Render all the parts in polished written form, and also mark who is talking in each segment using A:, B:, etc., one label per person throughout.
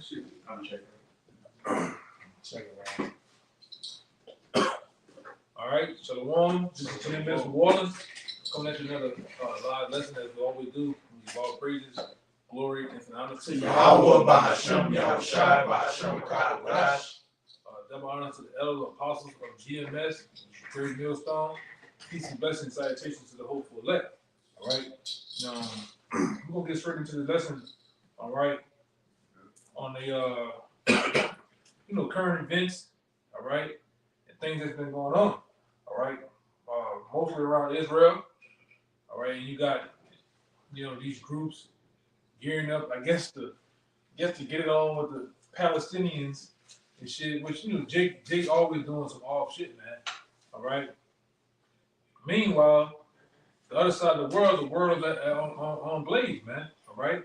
A: Shit, I'm checking.
B: Second round. All right, Shalom. This is GMS New Orleans. Coming at you another live lesson as we always do. We give all praises, glory, and honor to
C: Yahweh Bahasham Yahushai Bahasham Kadadash.
B: Double honor to the elder apostles of GMS, Great Millstone. Peace and blessings, salutations to the hopeful elect. All right. Now, we're going to get straight into the lesson. All right. On the, current events. All right. And things that's been going on. All right. Mostly around Israel. All right. And you got, these groups gearing up, I guess to get it on with the Palestinians and shit, which, Jake always doing some off shit, man. All right. Meanwhile, the other side of the world is on blaze, man. All right.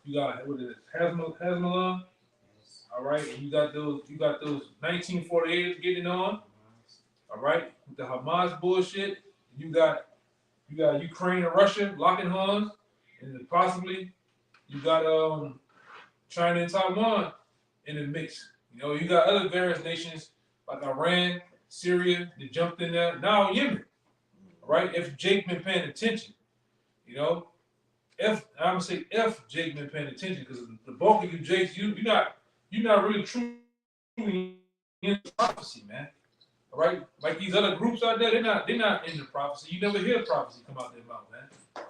B: You got Hezbollah. All right, and you got those 1948ers getting on. All right, with the Hamas bullshit. You got Ukraine and Russia locking horns, and possibly you got China and Taiwan in the mix. You got other various nations like Iran, Syria that jumped in there. Now Yemen. All right, if Jake been paying attention, if Jake been paying attention, because the bulk of you Jakes, you're not really truly in prophecy, man. All right, like these other groups out there, they're not in the prophecy. You never hear prophecy come out their mouth, man.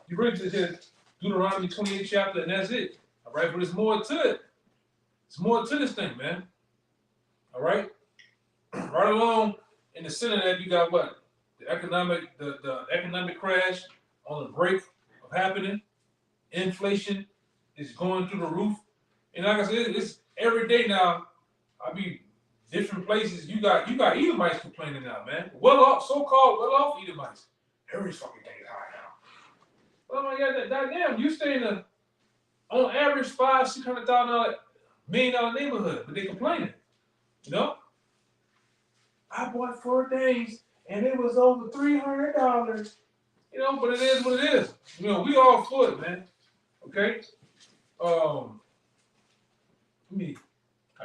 B: You really just hear Deuteronomy 28 chapter, and that's it. All right, but there's more to it. There's more to this thing, man. All right, right along in the center of that, you got what? The economic crash on the brink of happening. Inflation is going through the roof. And like I said, it's every day now. I be different places. You got Edomites complaining now, man. So-called well-off Edomites. Every fucking thing is high now. Well, my God, that damn, you stay in a on average $500,000-$600,000 $1 million neighborhood, but they complaining. I bought 4 things and it was over $300. But it is what it is. We all for it, man. Okay.
C: I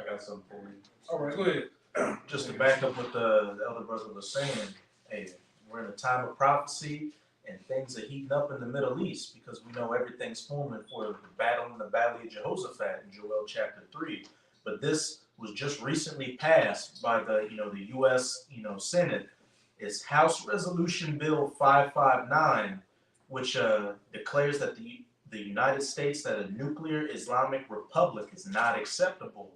C: got something for you.
B: All right, go ahead.
C: Just to back up what the elder brother was saying, hey, we're in a time of prophecy and things are heating up in the Middle East because we know everything's forming for the battle in the Valley of Jehoshaphat in Joel chapter 3. But this was just recently passed by the U.S. Senate. It's House Resolution Bill 559, which declares that the United States, that a nuclear Islamic republic is not acceptable.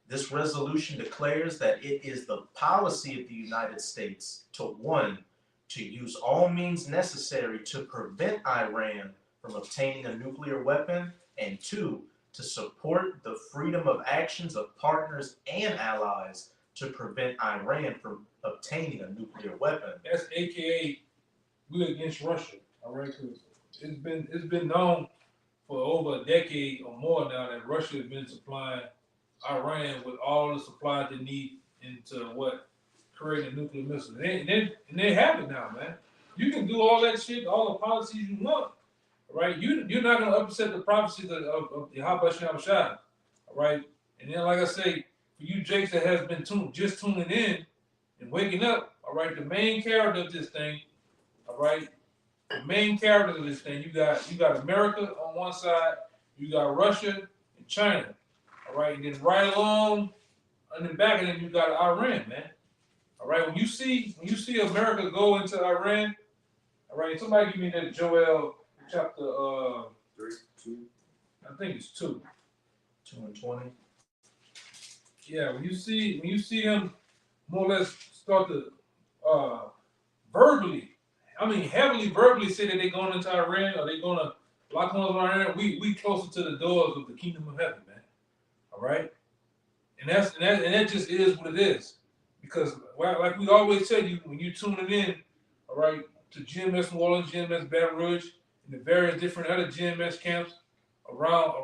C: This resolution declares that it is the policy of the United States to use all means necessary to prevent Iran from obtaining a nuclear weapon, and 2, to support the freedom of actions of partners and allies to prevent Iran from obtaining a nuclear weapon.
B: That's AKA we against Russia. All right, because it's been known for over a decade or more now that Russia has been supplying Iran with all the supplies they need into creating a nuclear missile. And they have it now, man. You can do all that shit, all the policies you want, right? You're not gonna upset the prophecies of the Habashah, all right? And then, like I say, for you Jakes that has been just tuning in and waking up, all right, the main character of this thing, all right, the main character of this thing, you got America on one side, you got Russia and China, all right, and then right along in the back of them you got Iran, man. All right, when you see America go into Iran, all right, somebody give me that Joel chapter
A: 3, 2.
B: I think it's 2.
C: 2 and 20.
B: Yeah, when you see them more or less start to heavily verbally say that they're going into Iran or they're gonna lock on Iran, we closer to the doors of the kingdom of heaven, man. All right, and that just is what it is, because like we always tell you when you tuning in, all right, to GMS New Orleans, GMS Baton Rouge, and the various different other GMS camps around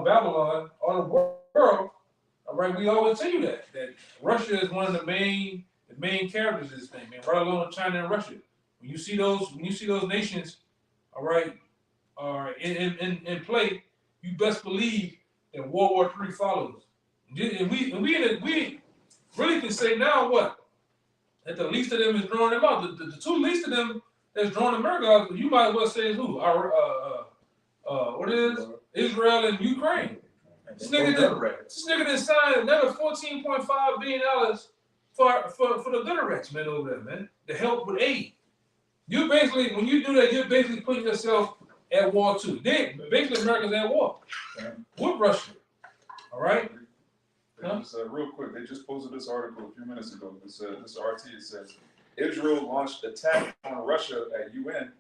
B: Babylon or the world. All right, we always tell you that Russia is one of the main characters of this thing, man. Right along with China and Russia. When you see those nations, all right, in play, you best believe that World War III follows. And we really can say now what? That the least of them is drawing them out. The two least of them that's drawing America out, you might as well say is who? What is Israel and Ukraine. This nigga done signed another $14.5 billion for the Literates, man, over there, man, to help with aid. You basically, when you do that, you're basically putting yourself at war too. Basically, America's at war with Russia. All right?
D: They just, real quick, they just posted this article a few minutes ago. This RT, it says, Israel launched attack on Russia at UN.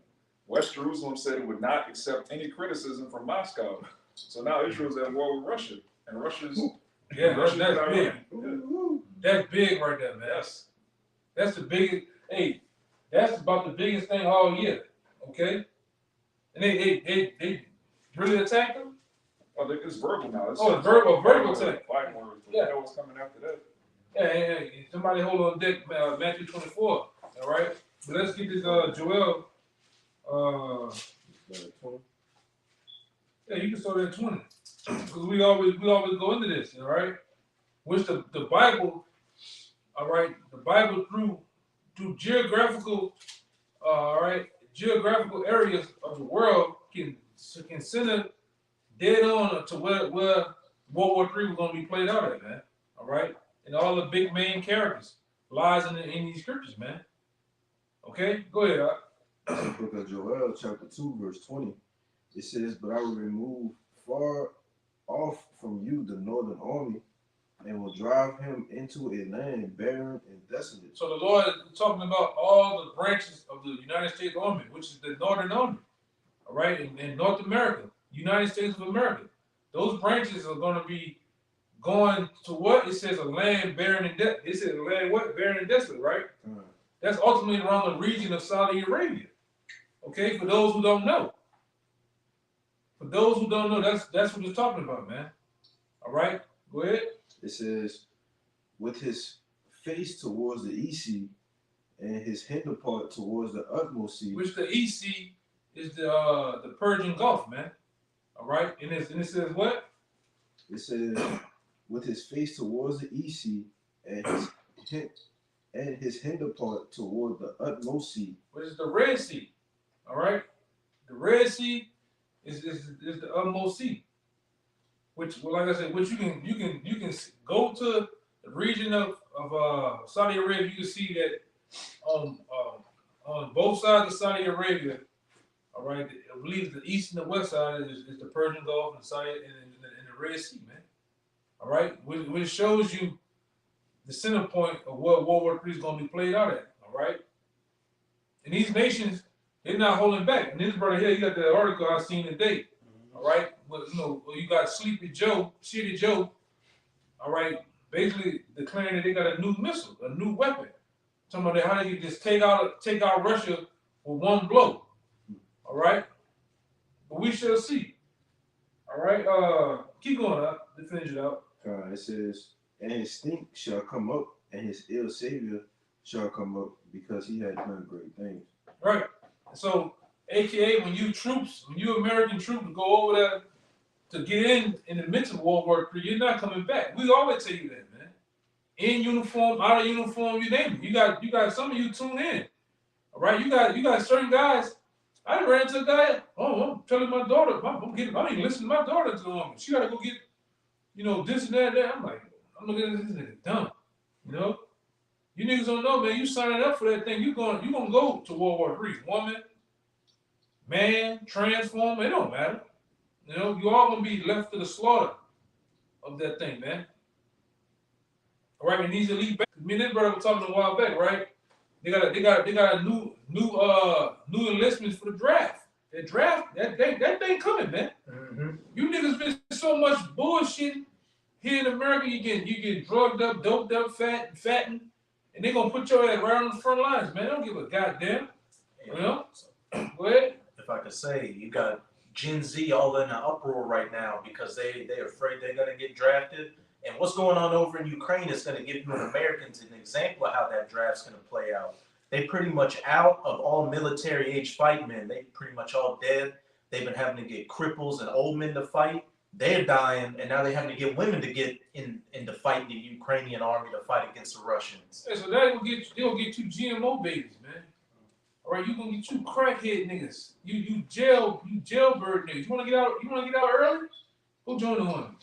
D: West Jerusalem said it would not accept any criticism from Moscow. So now Israel's at war with Russia. And Russia's...
B: That's big.
D: Yeah.
B: That's big right there, man.
D: Yes.
B: That's the biggest. Hey, that's about the biggest thing all year. Okay? And they really attacked them?
D: Oh, it's verbal now.
B: Oh, it's verbal attack.
D: Fighting words.
B: Yeah.
D: You know what's coming after that?
B: Yeah. Somebody hold on deck, Matthew 24. All right? But let's get this Joel. Yeah, you can start at 20. Because we always go into this, all right? Which the Bible, all right, the Bible through geographical, all right, geographical areas of the world can center dead on to where World War III was going to be played out at, man. All right, and all the big main characters lies in these scriptures, man. Okay, go ahead.
E: Book of Joel, chapter 2, verse 20. It says, "But I will remove far off from you the northern army, and will drive him into a land barren and desolate."
B: So the Lord is talking about all the branches of the United States Army, which is the Northern Army, all right, in North America, United States of America. Those branches are going to be going to what? It says a land barren and desolate. It says a land what? Barren and desolate, right? That's ultimately around the region of Saudi Arabia. Okay, for those who don't know. For those who don't know, that's what it's talking about, man. All right, go ahead.
E: It says, "With his face towards the east sea, and his hinder part towards the utmost sea."
B: Which the EC is the Persian Gulf, man. All right, and it says what?
E: It says, "With his face towards the east sea, and his hinder part toward the utmost sea."
B: Which is the Red Sea. All right, the Red Sea is the utmost sea. Which, well, like I said, which you can go to the region of Saudi Arabia. You can see that on both sides of Saudi Arabia. All right, I believe the east and the west side is the Persian Gulf and the Red Sea, man. All right, which shows you the center point of where World War III is going to be played out at. All right, and these nations, they're not holding back. And this brother here, you got the article I seen today. All right, well, you got Shitty Joe. All right, basically declaring that they got a new missile, a new weapon. Talking about how they can just take out Russia with one blow. All right, but we shall see. All right, keep going up to finish it out.
E: It says, "And his stink shall come up, and his ill savior shall come up, because he had done great things."
B: Right. So, AKA, when you American troops go over there to get in the midst of World War III, you're not coming back. We always tell you that, man. In uniform, out of uniform, you name it. You got some of you tune in. All right, you got certain guys. I ran into a guy. Oh, I'm telling my daughter, I don't even listen to my daughter to the woman. She gotta go get, this and that. I'm like, I'm looking at this nigga dumb. You niggas don't know, man. You signing up for that thing, you gonna go to World War III. Woman, man, transformer, it don't matter. You all gonna be left to the slaughter of that thing, man. All right, and these elite, me and this brother were talking a while back, right? They got a new enlistments for the draft. The draft, that thing coming, man.
C: Mm-hmm.
B: You niggas been so much bullshit here in America. You get drugged up, doped up, fattened, and they gonna put your ass right on the front lines, man. They don't give a goddamn. Go ahead.
C: If I could say, you got Gen Z all in an uproar right now because they're afraid they're gonna get drafted. And what's going on over in Ukraine is going to give you Americans an example of how that draft's going to play out. They pretty much out of all military age fight men. They pretty much all dead. They've been having to get cripples and old men to fight. they're dying, and now they're having to get women to get in to fight the Ukrainian army to fight against the Russians.
B: Yeah, so they'll get you GMO babies, man. All right, you gonna get you crackhead niggas. You jailbird niggas. You wanna get out early? Go join the army.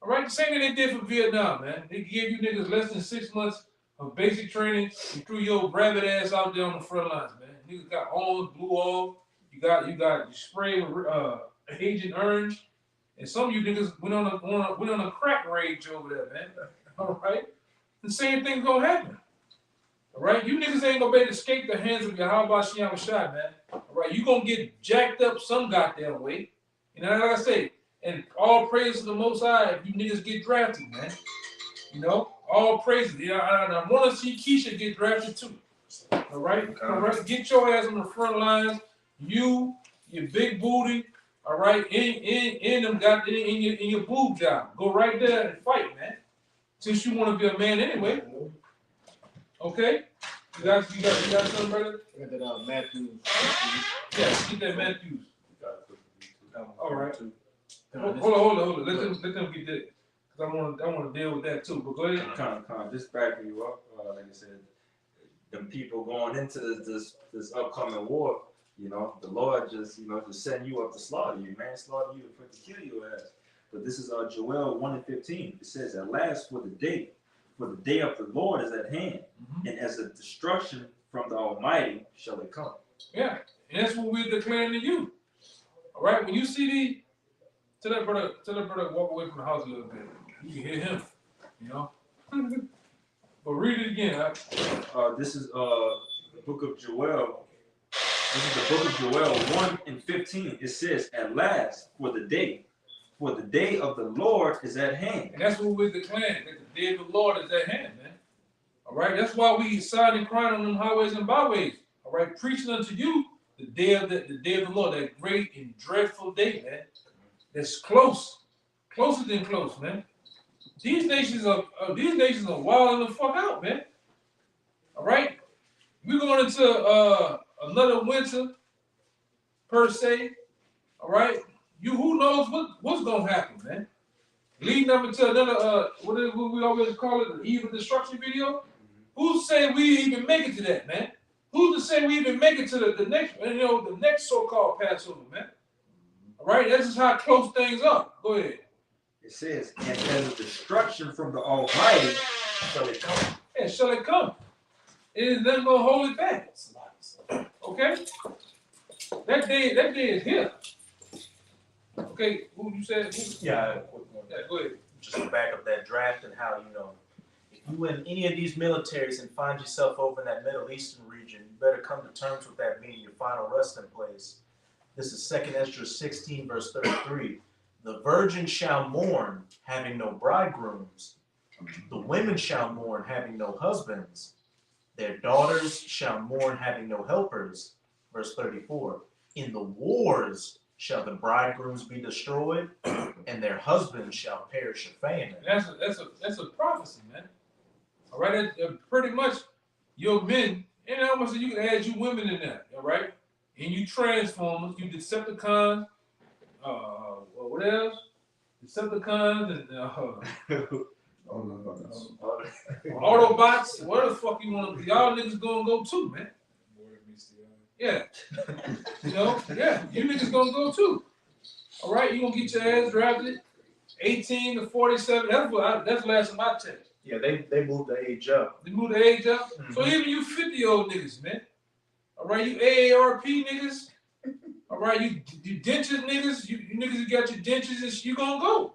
B: All right, the same thing they did for Vietnam, man. They gave you niggas less than 6 months of basic training. You threw your rabbit ass out there on the front lines, man. Niggas got arms blew off. You sprayed with Agent Orange, and some of you niggas went on a crack rage over there, man. All right, the same thing gonna happen. All right, you niggas ain't gonna be able to escape the hands of Yahweh Shem Shai, man. All right, you gonna get jacked up some goddamn way. You know, like I say, and all praise to the Most High if you niggas get drafted, man. You know, all praises. Yeah, I want to see Keisha get drafted too. All right, all right. Get your ass on the front lines. You, your big booty. All right, in your boob job. Go right there and fight, man. Since you want to be a man anyway. Okay. You got something, brother?
A: I got that Matthew.
B: Yeah, get that Matthews. All right.
A: Con,
B: Hold on. Let them get that. Cause I want to deal with that too. But go ahead.
F: Just backing you up, like I said, them people going into this upcoming war, you know, the Lord just setting you up to slaughter you, man, slaughter you to kill your ass. But this is Joel 1:15. It says, "At last, for the day of the Lord is at hand, and as a destruction from the Almighty shall it come."
B: Yeah, and that's what we're declaring to you. All right, when you see tell that brother walk away from the house a little bit. You can hear him, you know. But read it again.
F: This is the book of Joel. This is the book of Joel 1:15. It says, "At last, for the day of the Lord is at hand."
B: And that's what we're declaring, that the day of the Lord is at hand, man. All right, that's why we sign and crying on them highways and byways. All right, preaching unto you the day of the Lord, that great and dreadful day, man. That's closer than close, man. These nations are wilding the fuck out, man. All right, we're going into another winter per se. All right, who knows what's gonna happen, man. Leading up into another what we always call it, the evil destruction video. Who say we even make it to that, man? Who's to say we even make it to the next so-called Passover, man? All right, that's just how close things are. Go ahead.
F: It says, "And as a destruction from the Almighty shall it come."
B: Yeah, shall it come? It is nothing but holy facts. Okay? That day is here. Okay, who you said?
C: Yeah,
B: Yeah, go ahead.
C: just to back up that draft and how, if you in any of these militaries and find yourself over in that Middle Eastern region, you better come to terms with that being your final resting place. This is 2 Ezra 16, verse 33. "The virgin shall mourn, having no bridegrooms. The women shall mourn, having no husbands. Their daughters shall mourn, having no helpers." Verse 34. "In the wars shall the bridegrooms be destroyed, and their husbands shall perish of famine."
B: That's a prophecy, man. All right, pretty much your men, and I almost you can add you women in there, all right? And you Transformers, you Decepticons, what else? Decepticons and Autobots, where the fuck you want to be? Y'all niggas gonna go too, man. Yeah. Yeah, you niggas gonna go too. All right, you gonna get your ass drafted 18 to 47. That's last of my check.
C: Yeah, they moved the age up.
B: They moved the age up. So even you 50-year-old niggas, man. All right, you AARP niggas. All right, you dentures niggas. You niggas who got your dentures and you gonna go.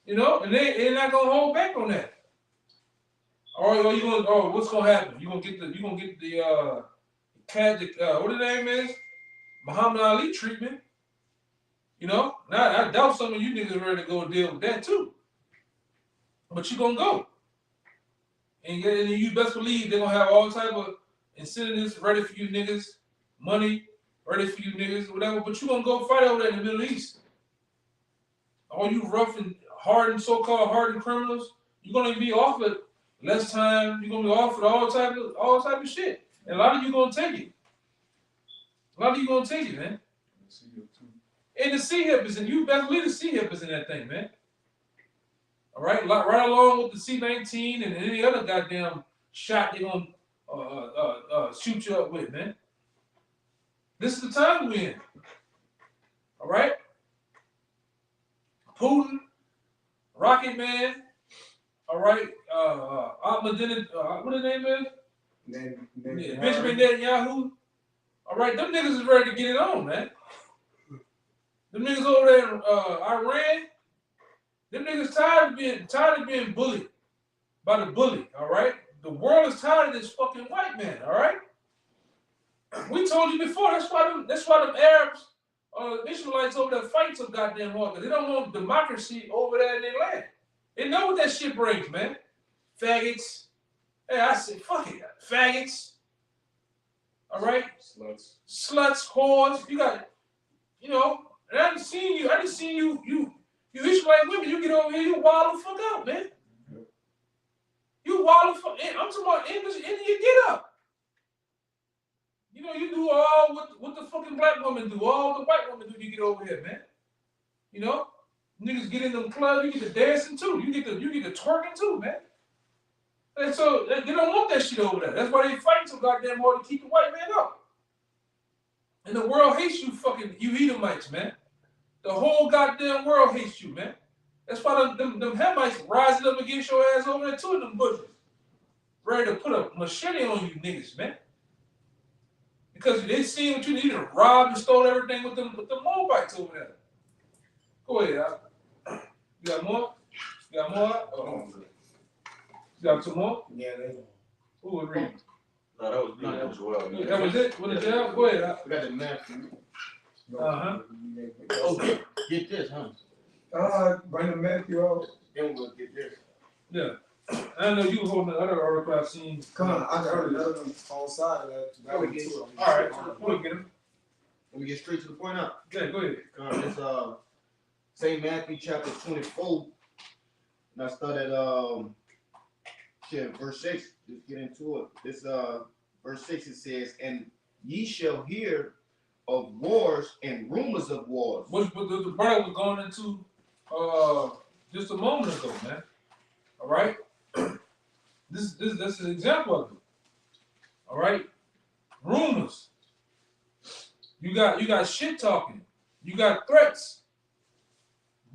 B: And they're not gonna hold back on that. Or you gonna what's gonna happen? You gonna get the what the name is? Muhammad Ali treatment. Now I doubt some of you niggas ready to go deal with that too. But you gonna go. And you best believe they're gonna have all type of incentives ready for you niggas, money ready for you niggas, whatever. But you gonna go fight over there in the Middle East. All you rough and hardened, so-called hardened criminals, you're gonna be offered less time. You're gonna be offered all type of shit. And a lot of you gonna take it. Man. And the C-hip is in, you best believe the C-hip is in that thing, man. All right, right along with the C-19 and any other goddamn shot they're gonna shoot you up with, man. This is the time we're in. All right? Putin, Rocket Man, all right, Ahmadinejad, what his name is? Benjamin Netanyahu. All right, them niggas is ready to get it on, man. Them niggas over there in Iran, them niggas tired of being bullied by the bully, all right? The world is tired of this fucking white man, all right? We told you before, that's why them Arabs, Israelites over there fight so goddamn hard, because they don't want democracy over there in their land. They know what that shit brings, man. Faggots. Hey, I said, fuck it. Faggots. All right? Sluts, whores. You got, and I didn't see you Israelite women, you get over here, you wild the fuck out, man. You wild the fuck, I'm talking about English, and you get up. You do all what the fucking black woman do, all the white woman do, you get over here, man. Niggas get in them clubs, you get to dancing too, you get to twerking too, man. And so they don't want that shit over there. That's why they fight so goddamn hard to keep the white man up. And the world hates you Edomites, man. The whole goddamn world hates you, man. That's why them Hamites rising up against your ass over there too in them bushes. Ready to put a machete on you niggas, man. Because they seen what you need to rob and stole everything with the Moabites over there. Go ahead, Al. You got more? You got more? Oh, you got some more?
A: Yeah, they
B: Who would read?
F: No, that was me. That was Joel.
B: That was it? What is that? Go ahead, Al.
A: We got the Matthew.
B: Uh-huh.
A: Oh, get this, huh? Bring the Matthew out. Then we'll get this.
B: Yeah. I know you were holding the other article I've seen.
A: Come on, I got another one on side of that.
B: All right. We'll get him.
G: Let me get straight to the point now.
B: Yeah, go ahead.
G: It's St. Matthew chapter 24. And I started verse 6. Just get into it. This verse 6 it says, and ye shall hear of wars and rumors of wars.
B: What the brother was going into just a moment ago, man. All right? This is an example of it. All right? Rumors. You got shit talking. You got threats.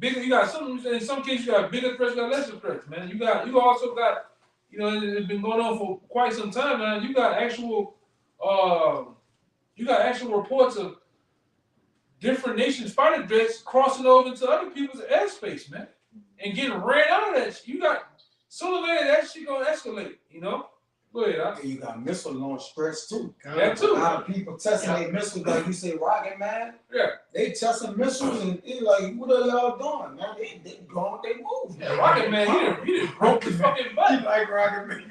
B: You got in some cases you got bigger threats, you got lesser threats, man. You also got, it's been going on for quite some time now. You got actual reports of different nations fighter jets crossing over into other people's airspace, man, and getting ran out of that shit. You got sooner or later that shit gonna escalate, Go ahead.
A: You got missile launch threats too.
B: That too.
A: A lot of people testing their missiles, like you say, Rocket Man.
B: Yeah.
A: They testing missiles and they like, what are y'all doing, man? They going, they move.
B: Yeah, Rocket Man, he done broke the fucking
A: He
B: button.
A: like Rocket Man.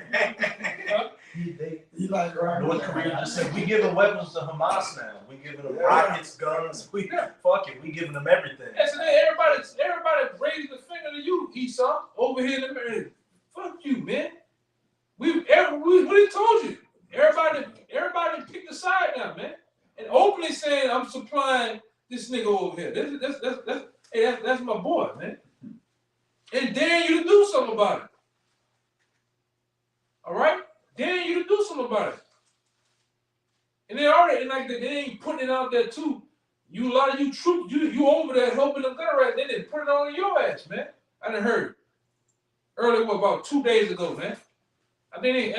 A: He like Rocket Man.
C: North Korea just said, we giving weapons to Hamas now. We giving them rockets, guns. We giving them everything.
B: And so then everybody raised the finger to you, Esau, over here in America. Fuck you, man. What he told you? Everybody picked a side now, man, and openly saying I'm supplying this nigga over here. That's my boy, man. And daring you to do something about it. All right, daring you to do something about it. And they ain't putting it out there too. A lot of you troops, you over there helping them gunners. They didn't put it on your ass, man. I done heard earlier, about 2 days ago, man. I think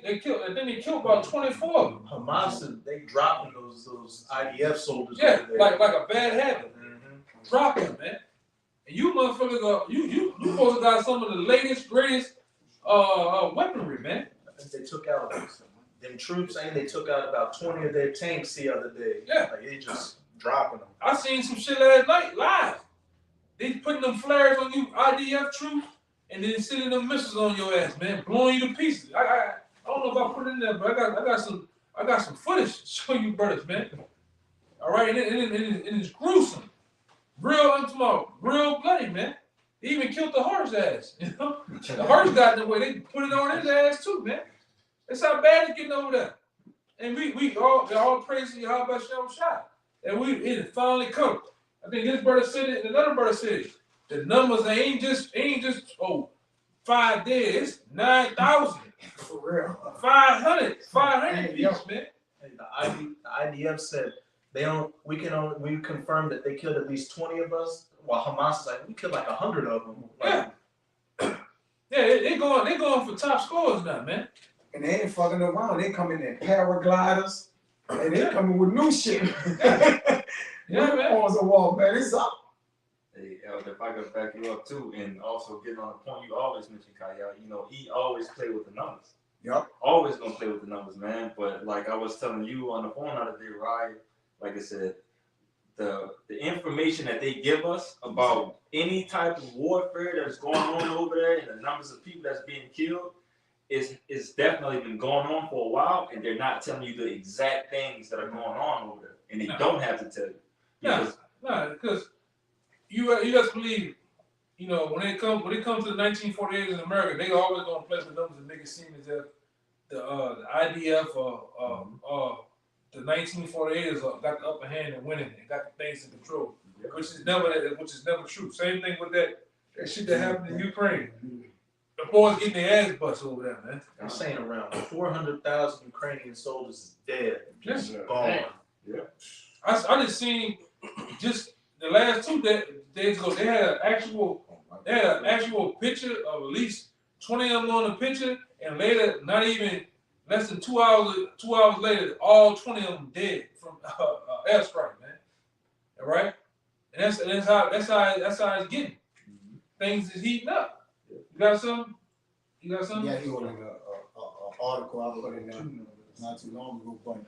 B: they killed about 24 of them.
C: Hamas, they dropping those IDF soldiers.
B: Yeah,
C: over there.
B: like a bad habit.
C: Mhm.
B: Drop them, man. And you motherfuckers you supposed to got some of the latest, greatest weaponry, man.
C: I think they took out them troops, saying they took out about 20 of their tanks the other day.
B: Yeah.
C: Like they just dropping them.
B: I seen some shit last night live. They putting them flares on you IDF troops and then sending them missiles on your ass, man, blowing you to pieces. I don't know if I put it in there, but I got some footage to show you brothers, man. All right, and it's gruesome. Real bloody, man. They even killed the horse ass, The horse got in the way. They put it on his ass too, man. That's how bad it's getting over there. And we all praise Yahweh Shem Shai. And it finally come. I think this brother said it, and another brother said it. The numbers ain't just 5 dead. It's 9,000.
A: For real.
B: 500
A: Hey,
B: piece,
A: yo.
B: man.
C: Hey, the IDF said we confirmed that they killed at least 20 of us, while Hamas is like, we killed like 100 of them. Like,
B: Yeah, they going for top scores now, man.
A: And they ain't fucking around. They coming in paragliders. And they coming with new shit.
B: Yeah, man.
A: On the wall, man. It's up.
F: Hey, Elder, if I could back you up too, and also getting on the point you always mention, Kyle, you know, he always play with the numbers.
A: Yep.
F: Always gonna play with the numbers, man. But like I was telling you on the phone the other day, right? Like I said, the information that they give us about any type of warfare that's going on over there and the numbers of people that's being killed is definitely been going on for a while, and they're not telling you the exact things that are going on over there, and they don't have to tell you.
B: Because you just believe, you know, when it comes to the 1948 in America, they always gonna play with numbers and make it seem as if the IDF or the 1948ers got the upper hand and winning and got the things in control, which is never true. Same thing with that shit that happened in Ukraine. The boys getting their ass busted over there, man.
C: they're saying around 400,000 Ukrainian soldiers is dead.
B: Just
C: Gone.
F: Yeah.
B: I just seen just the last 2 days ago. They had an actual picture of at least 20 of them on the picture, and later, not even less than 2 hours later, all 20 of them dead from airstrike, man. All right, and that's how it's getting. Things is heating up. You got something?
A: Yeah, he ordered an article I put in there not too long ago, but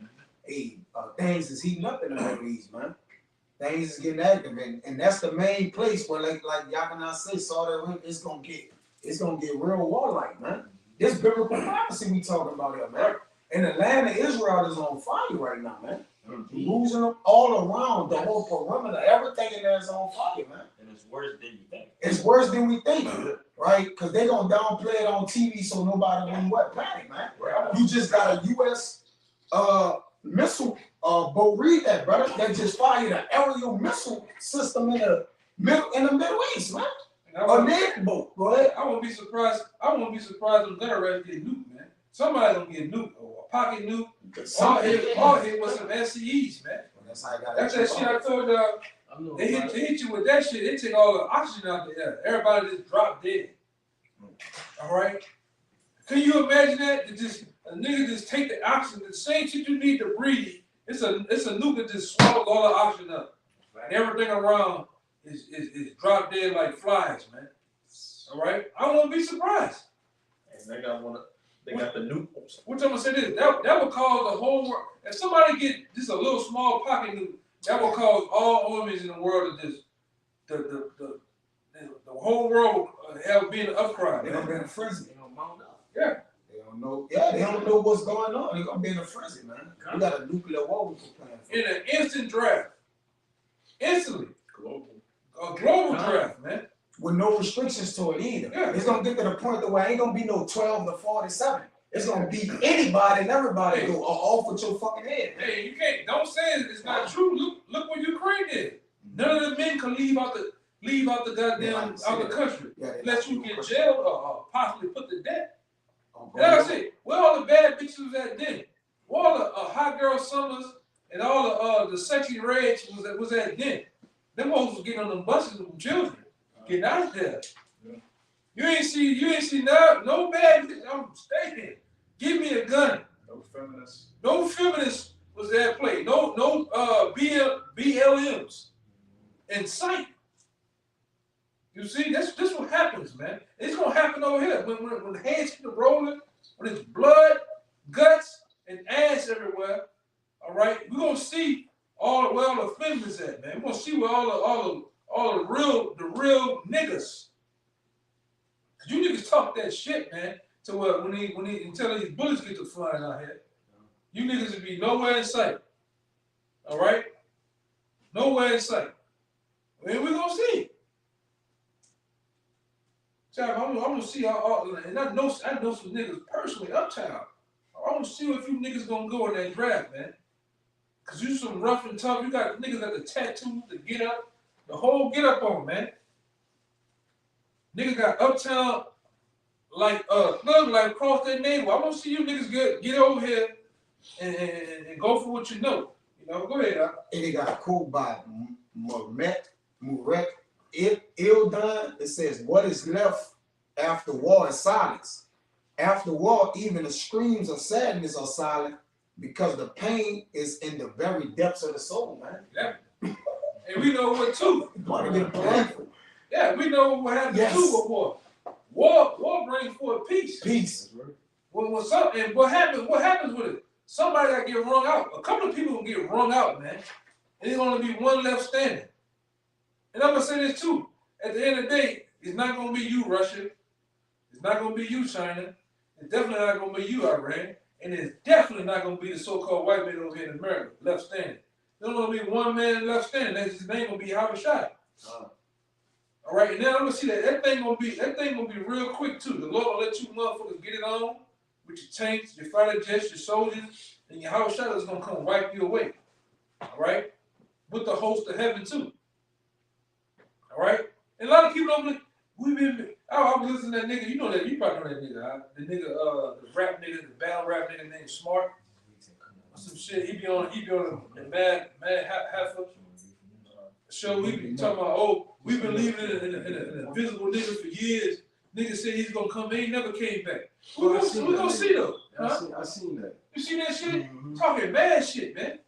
A: hey, things is heating up in the Middle East, man. Things is getting active, and that's the main place where, like Yakana said, Saudi, it's gonna get real warlike, man. This biblical prophecy we talking about here, man. And the land of Israel is on fire right now, man. Jerusalem, all around, the whole perimeter, everything in there is on fire, man.
F: And it's worse than you think.
A: It's worse than we think, right? Because they're going to downplay it on TV so nobody won't what panic, man. You just got a U.S. Missile boat, read that, brother, that just fired an aerial missile system in the Middle East, man. A net boat, go ahead.
B: I won't be surprised if gunner rats get nuked, man. Somebody gonna get nuked or a pocket nuke. All hit with some SCEs, man.
A: That's how I got
B: That's that shit I told y'all. They hit you with that shit. They take all the oxygen out the air. Everybody just drop dead. All right. Can you imagine that? A nigga just take the oxygen, the same shit you need to breathe. It's a nuke that just swallows all the oxygen up, and everything around is drop dead like flies, man. All right. I won't be surprised.
C: And they got the nuke.
B: What I'm gonna say this, that would cause the whole world. If somebody get just a little small pocket nuke, that will cause all armies in the world to just the whole world have been an upcry.
A: They're gonna be in a frenzy. They're gonna mount up.
B: Yeah.
A: They don't know. Yeah, they don't know what's going on. They're gonna be in a frenzy, man. We got a nuclear war we preparing for.
B: In an instant draft, instantly, a global draft, man.
A: With no restrictions to it either.
B: Yeah.
A: It's gonna get to the point that where ain't gonna be no 12 to 47. It's gonna be anybody and everybody go off with your fucking head.
B: Hey, you can't say it's not true. Look what Ukraine did. None of the men can leave out the goddamn out the country unless you get jailed or possibly put to death. That's it. Where all the bad bitches was at then? Where all the hot girl summers and all the sexy reds was at then? Them hoes was getting on them buses with children, getting out there. Yeah. You ain't see no bad bitch. I'm stating. Give me a gun. No feminists was at play. No BLMs in sight. You see, this what happens, man. It's gonna happen over here when the heads keep rolling, when it's blood, guts, and ass everywhere. All right, we're gonna see where all the feminists at, man. We're gonna see where all the real niggas. Cause you niggas talk that shit, man. To where until these bullets get to flying out here, you niggas will be nowhere in sight. All right, nowhere in sight. And we're gonna see. I'm gonna see and I know some niggas personally uptown. I want to see if you niggas gonna go in that draft, man. Cause you some rough and tough. You got niggas got the tattoos, the get up, The whole get up on, man. Niggas got uptown like thug like across their neighbor. I want to see you niggas get over here and go for what you know. You know, go ahead.
A: And it got quote by Murek Ildan. It says, "What is left after war is silence. After war, even the screams of sadness are silent because the pain is in the very depths of the soul, man."
B: Yeah. And we know what too.
A: Want to get political.
B: Yeah, we know what happens
A: Yes.
B: too with war. War brings forth peace.
A: Peace.
B: And what happens with it? Somebody got to get wrung out. A couple of people will get wrung out, man. And there's going to be one left standing. And I'm going to say this too. At the end of the day, it's not going to be you, Russia. It's not going to be you, China. It's definitely not going to be you, Iran. And it's definitely not going to be the so-called white man over here in America, left standing. There's going to be one man left standing. That's his name going to be Howard Shai. All right, and then I'm gonna see that thing gonna be real quick too. The Lord will let you motherfuckers get it on with your tanks, your fighter jets, your soldiers, and your house shadows gonna come wipe you away. All right, with the host of heaven too. All right, and a lot of people don't believe. I was listening to that nigga. You know that. You probably know that nigga. Huh? The nigga, the rap nigga, the battle rap nigga named Smart. Some shit. He be on the Mad Heifer show. We be talking about, oh, we've been leaving in an invisible nigga for years. Nigga said he's gonna come. He never came back. We gonna see though. Huh?
E: I seen that.
B: You see that shit?
A: Mm-hmm.
B: Talking bad shit, man.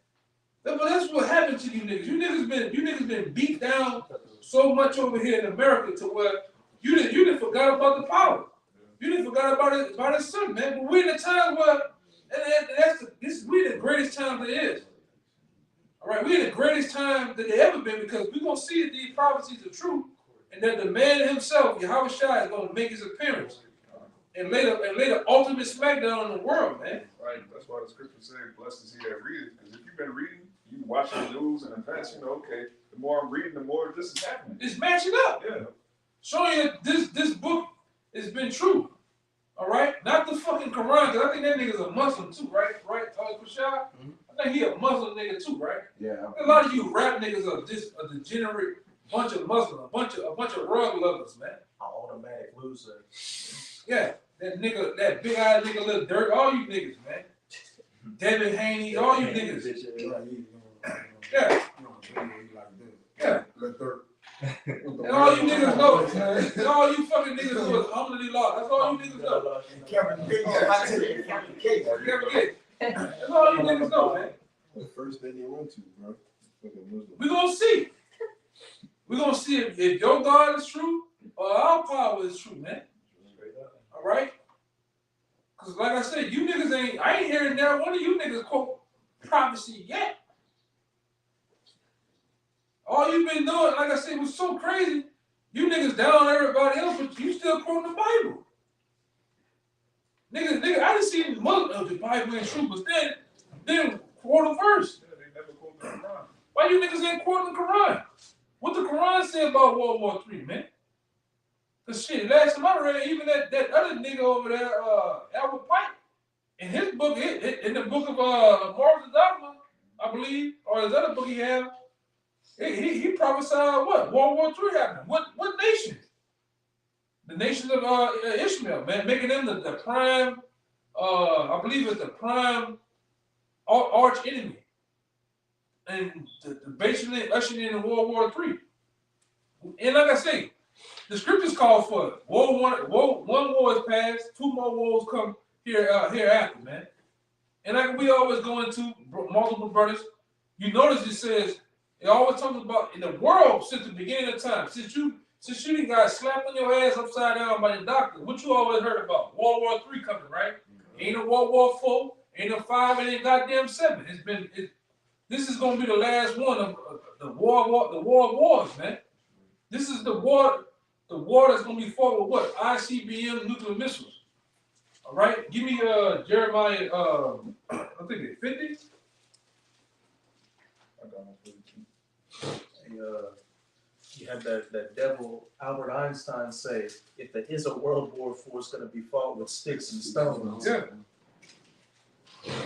B: But that's what happened to you niggas. You niggas been beat down so much over here in America to where you didn't forgot about the power. You didn't forgot about his son, man. But we're in a time where we the greatest time there is. All right, we're in the greatest time that they ever been because we're gonna see that these prophecies are true, and that the man himself, Yahweh Shai, is gonna make his appearance and lay the ultimate smackdown on the world, man.
D: Right. That's why the scripture says, "Blessed is he that readeth." Because if you've been reading, you watching the news and events, you know, okay, the more I'm reading, the more this is happening.
B: It's matching up,
D: Yeah.
B: showing you that this book has been true. All right, not the fucking Quran, because I think that nigga's a Muslim too, right? Right, Kushai? I think he a Muslim nigga too, right?
E: Yeah.
B: A lot of you rap niggas are just a degenerate bunch of Muslims, a bunch of rug lovers, man.
C: An automatic loser.
B: Yeah, that big eyed nigga, Lil Durk, all you niggas, man. Devin Haney, all you niggas. Yeah. Yeah. And all you niggas know, and all you fucking niggas know is Alhamdulillah. That's all you niggas know.
A: Kevin Gates. I tell you, Kevin Gates.
B: Never get. That's all you niggas know, man.
E: The first thing they run to, bro. Fucking Muslim.
B: We're gonna see. We're gonna see if your God is true or our power is true, man. All right? Because like I said, you niggas I ain't hearing that one of you niggas quote prophecy yet. All you've been doing, like I said, was so crazy. You niggas down everybody else, but you still quoting the Bible. Nigga, I didn't see the Bible ain't true, but then quote a verse.
D: Yeah, they never quote the Quran.
B: Why you niggas ain't quoting the Quran? What the Quran say about World War III, man? Cause shit, last time I read, even that other nigga over there, Albert Pike, in his book, in the book of Morals and Dogma, I believe, or his other book he had, he prophesied what? World War III happening. What nation? The nation of Ishmael, man, making them the prime, I believe it's the prime arch enemy. And basically ushering in World War III. And like I say, the scriptures call for it. One war is passed, two more wars come hereafter, man. And like we always go into multiple brothers, you notice it always talks about in the world since the beginning of time, since you done got slapped on your ass upside down by the doctor, what you always heard about? World War III coming, right? Ain't a World War IV, ain't a 5, and ain't goddamn 7. This is gonna be the last one of the war of wars, man. This is the war that's gonna be fought with what? ICBM nuclear missiles. All right, give me Jeremiah. I think it's 50.
D: I got one for you.
C: You have that devil Albert Einstein say, if there is a World War IV, it's going to be fought with sticks and stones.
B: Yeah.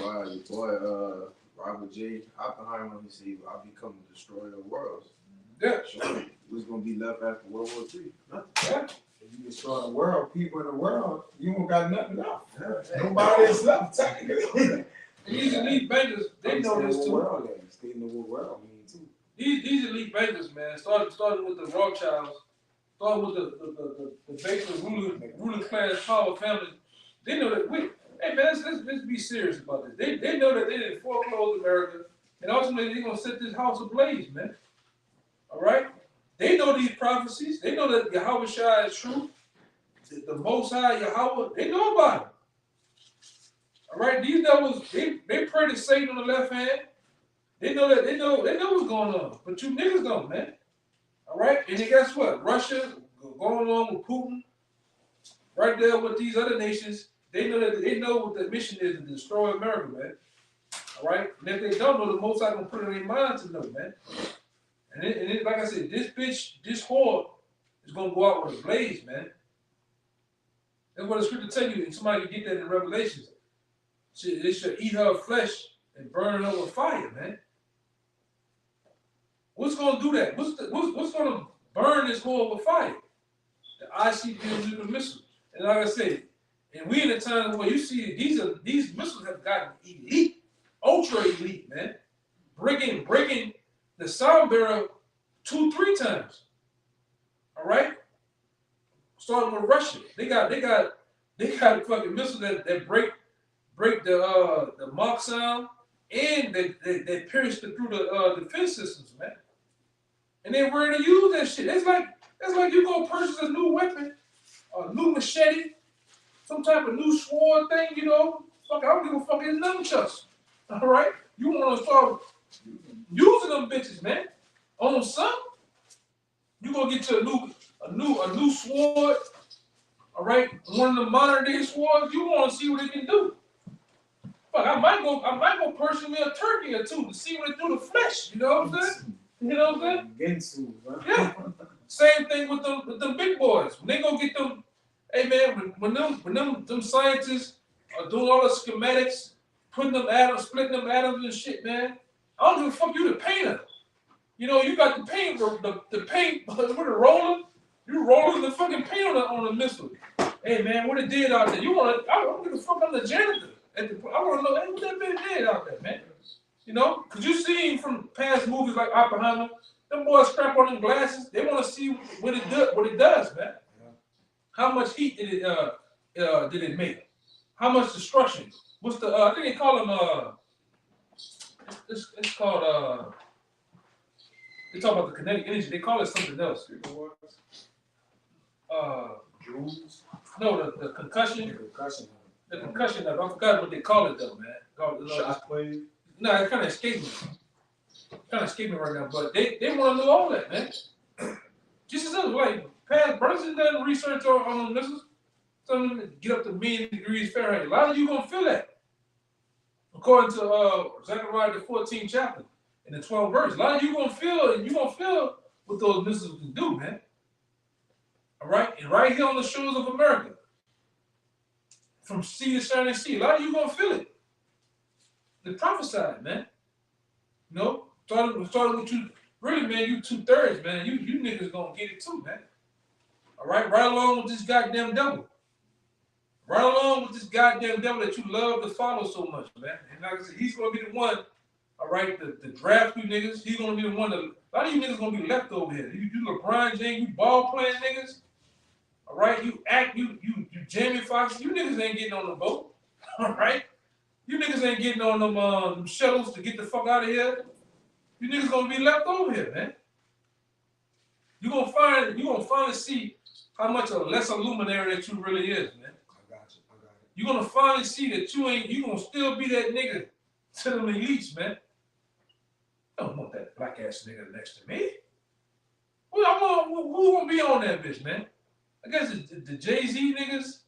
E: Wow, your boy, Robert J. Oppenheimer, he said, I'll become the destroyer of worlds.
B: Yeah.
E: What's gonna be left after World War III?
B: Yeah.
A: If you destroy the world, people in the world, you don't got nothing left. Nobody is left, technically.
B: And these elite bankers, they know this too.
A: World is. They know what world means too.
B: These elite bankers, man, started with the Rothschilds, started with the basic ruling class power families. They know that hey man, let's be serious about this. They know that they didn't foreclose America, and ultimately they're gonna set this house ablaze, man. All right? They know these prophecies. They know that Yahweh Shai is true. The Most High Yahweh, they know about it. All right, these devils, they pray to Satan on the left hand. They know what's going on, but you niggas don't, man. All right, and then guess what? Russia going along with Putin, right there with these other nations. They know what the mission is to destroy America, man. All right, and if they don't know, the Most High gonna put it in their mind to know, man. And it, like I said, this whore is gonna go out with a blaze, man. That's what the scripture tell you, and somebody can get that in Revelations. They should eat her flesh and burn her with fire, man. What's gonna do that? What's gonna burn this whore with fire? The ICBM nuclear missile. And like I said, and we in a time where you see these missiles have gotten elite, ultra elite, man. Breaking the sound barrel 2-3 times. All right? Starting with Russia. They got fucking missiles that break the Mach sound, and they pierce through the defense systems, man. And they're ready to use that shit. That's like you go purchase a new weapon, a new machete, some type of new sword thing, you know. Fuck, I don't give a fuck, it's nunchucks. All right? You want to start using them bitches, man. On some, you gonna get you a new sword. All right, one of the modern day swords. You want to see what it can do. Fuck, I might go purchase me a turkey or two to see what it do to flesh. You know what I'm saying? You know what I'm saying?
A: Gensu, man.
B: Yeah. Same thing with them big boys. When they go get them, hey man, when them scientists are doing all the schematics, putting them atoms, splitting them atoms and shit, man. I don't give a fuck. You the painter. You know, you got the paint, the paint with the roller. You rolling the fucking paint on the missile. Hey man, what it did out there? I don't give a fuck. I'm the janitor. I want to know, hey, what that bitch did out there, man. You know, cause you seen from past movies like Oppenheimer, them boys strap on them glasses. They want to see what it does, man. How much heat did it make? How much destruction? What's the I think they call them it's called they talk about the kinetic energy. They call it something else.
A: Joules.
B: No, the concussion.
A: Concussion.
B: The concussion. I forgot what they call it though, man.
E: Shockwave.
B: No, it kind of escaped me. Right now. But they want to know all that, man. Just as like past Brunson done research on missiles, telling them to get up to million degrees Fahrenheit. A lot of you gonna feel that. According to Zechariah the 14th chapter in the 12th verse. A lot of you gonna feel what those missiles can do, man. All right, and right here on the shores of America, from sea to shining sea, a lot of you gonna feel it. They prophesied, man. You know, started with you. Really, man, you 2/3, man. You niggas gonna get it too, man. All right, right along with this goddamn devil. Right along with this goddamn devil that you love to follow so much, man. And like I said, he's gonna be the one. All right, the draft you niggas. He's gonna be the one. A lot of you niggas gonna be left over here. You LeBron James, you ball playing niggas. All right, you Jamie Foxx. You niggas ain't getting on the boat. All right, you niggas ain't getting on them shuttles to get the fuck out of here. You niggas gonna be left over here, man. You gonna finally see how much a lesser luminary that you really is, man.
A: I got it.
B: You're gonna finally see that you gonna still be that nigga to them elites, man. I don't want that black ass nigga next to me. Who gonna be on that bitch, man? I guess the Jay-Z niggas.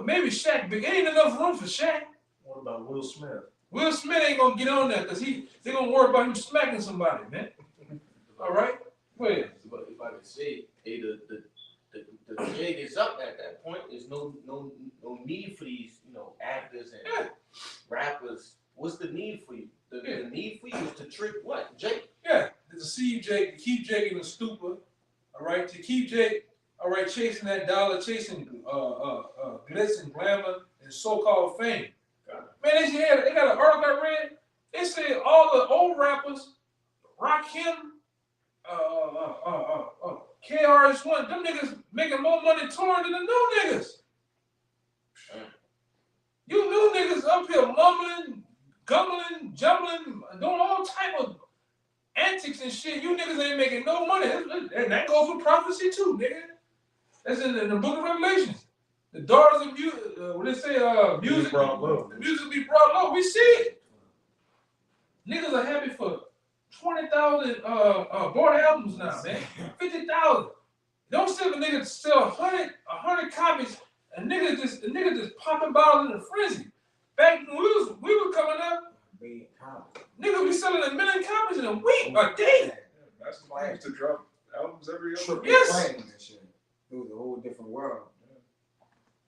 B: Maybe Shaq, but ain't enough room for Shaq.
C: What about Will Smith?
B: Will Smith ain't gonna get on that because they gonna worry about him smacking somebody, man. All right? Go ahead.
G: But if I could say, hey, the jig is up at that point. There's no need for these, actors and rappers. What's the need for you? The need for you is to trick what? Jake?
B: Yeah, to deceive Jake in the stupor, all right, to keep Jake, all right, chasing that dollar, chasing glitz and glamour and so-called fame. Man, they got an article I read. They said all the old rappers, Rakim, KRS-One, them niggas making more money touring than the new niggas. You new niggas up here mumbling, gumbling, jumbling, doing all type of antics and shit. You niggas ain't making no money. And that goes with prophecy too, nigga. That's in the book of Revelations. The daughters of music, what they say, music, the music be brought low. We see it. Niggas are happy for 20,000 bought albums now, man. 50,000. Don't sell a nigga sell 100 copies. A nigga just popping bottles in a frenzy. Back when we were coming up, nigga be selling 1 million copies in a week, a day.
D: Basketball used to drop albums every other week.
B: Yes.
A: It was a whole different world.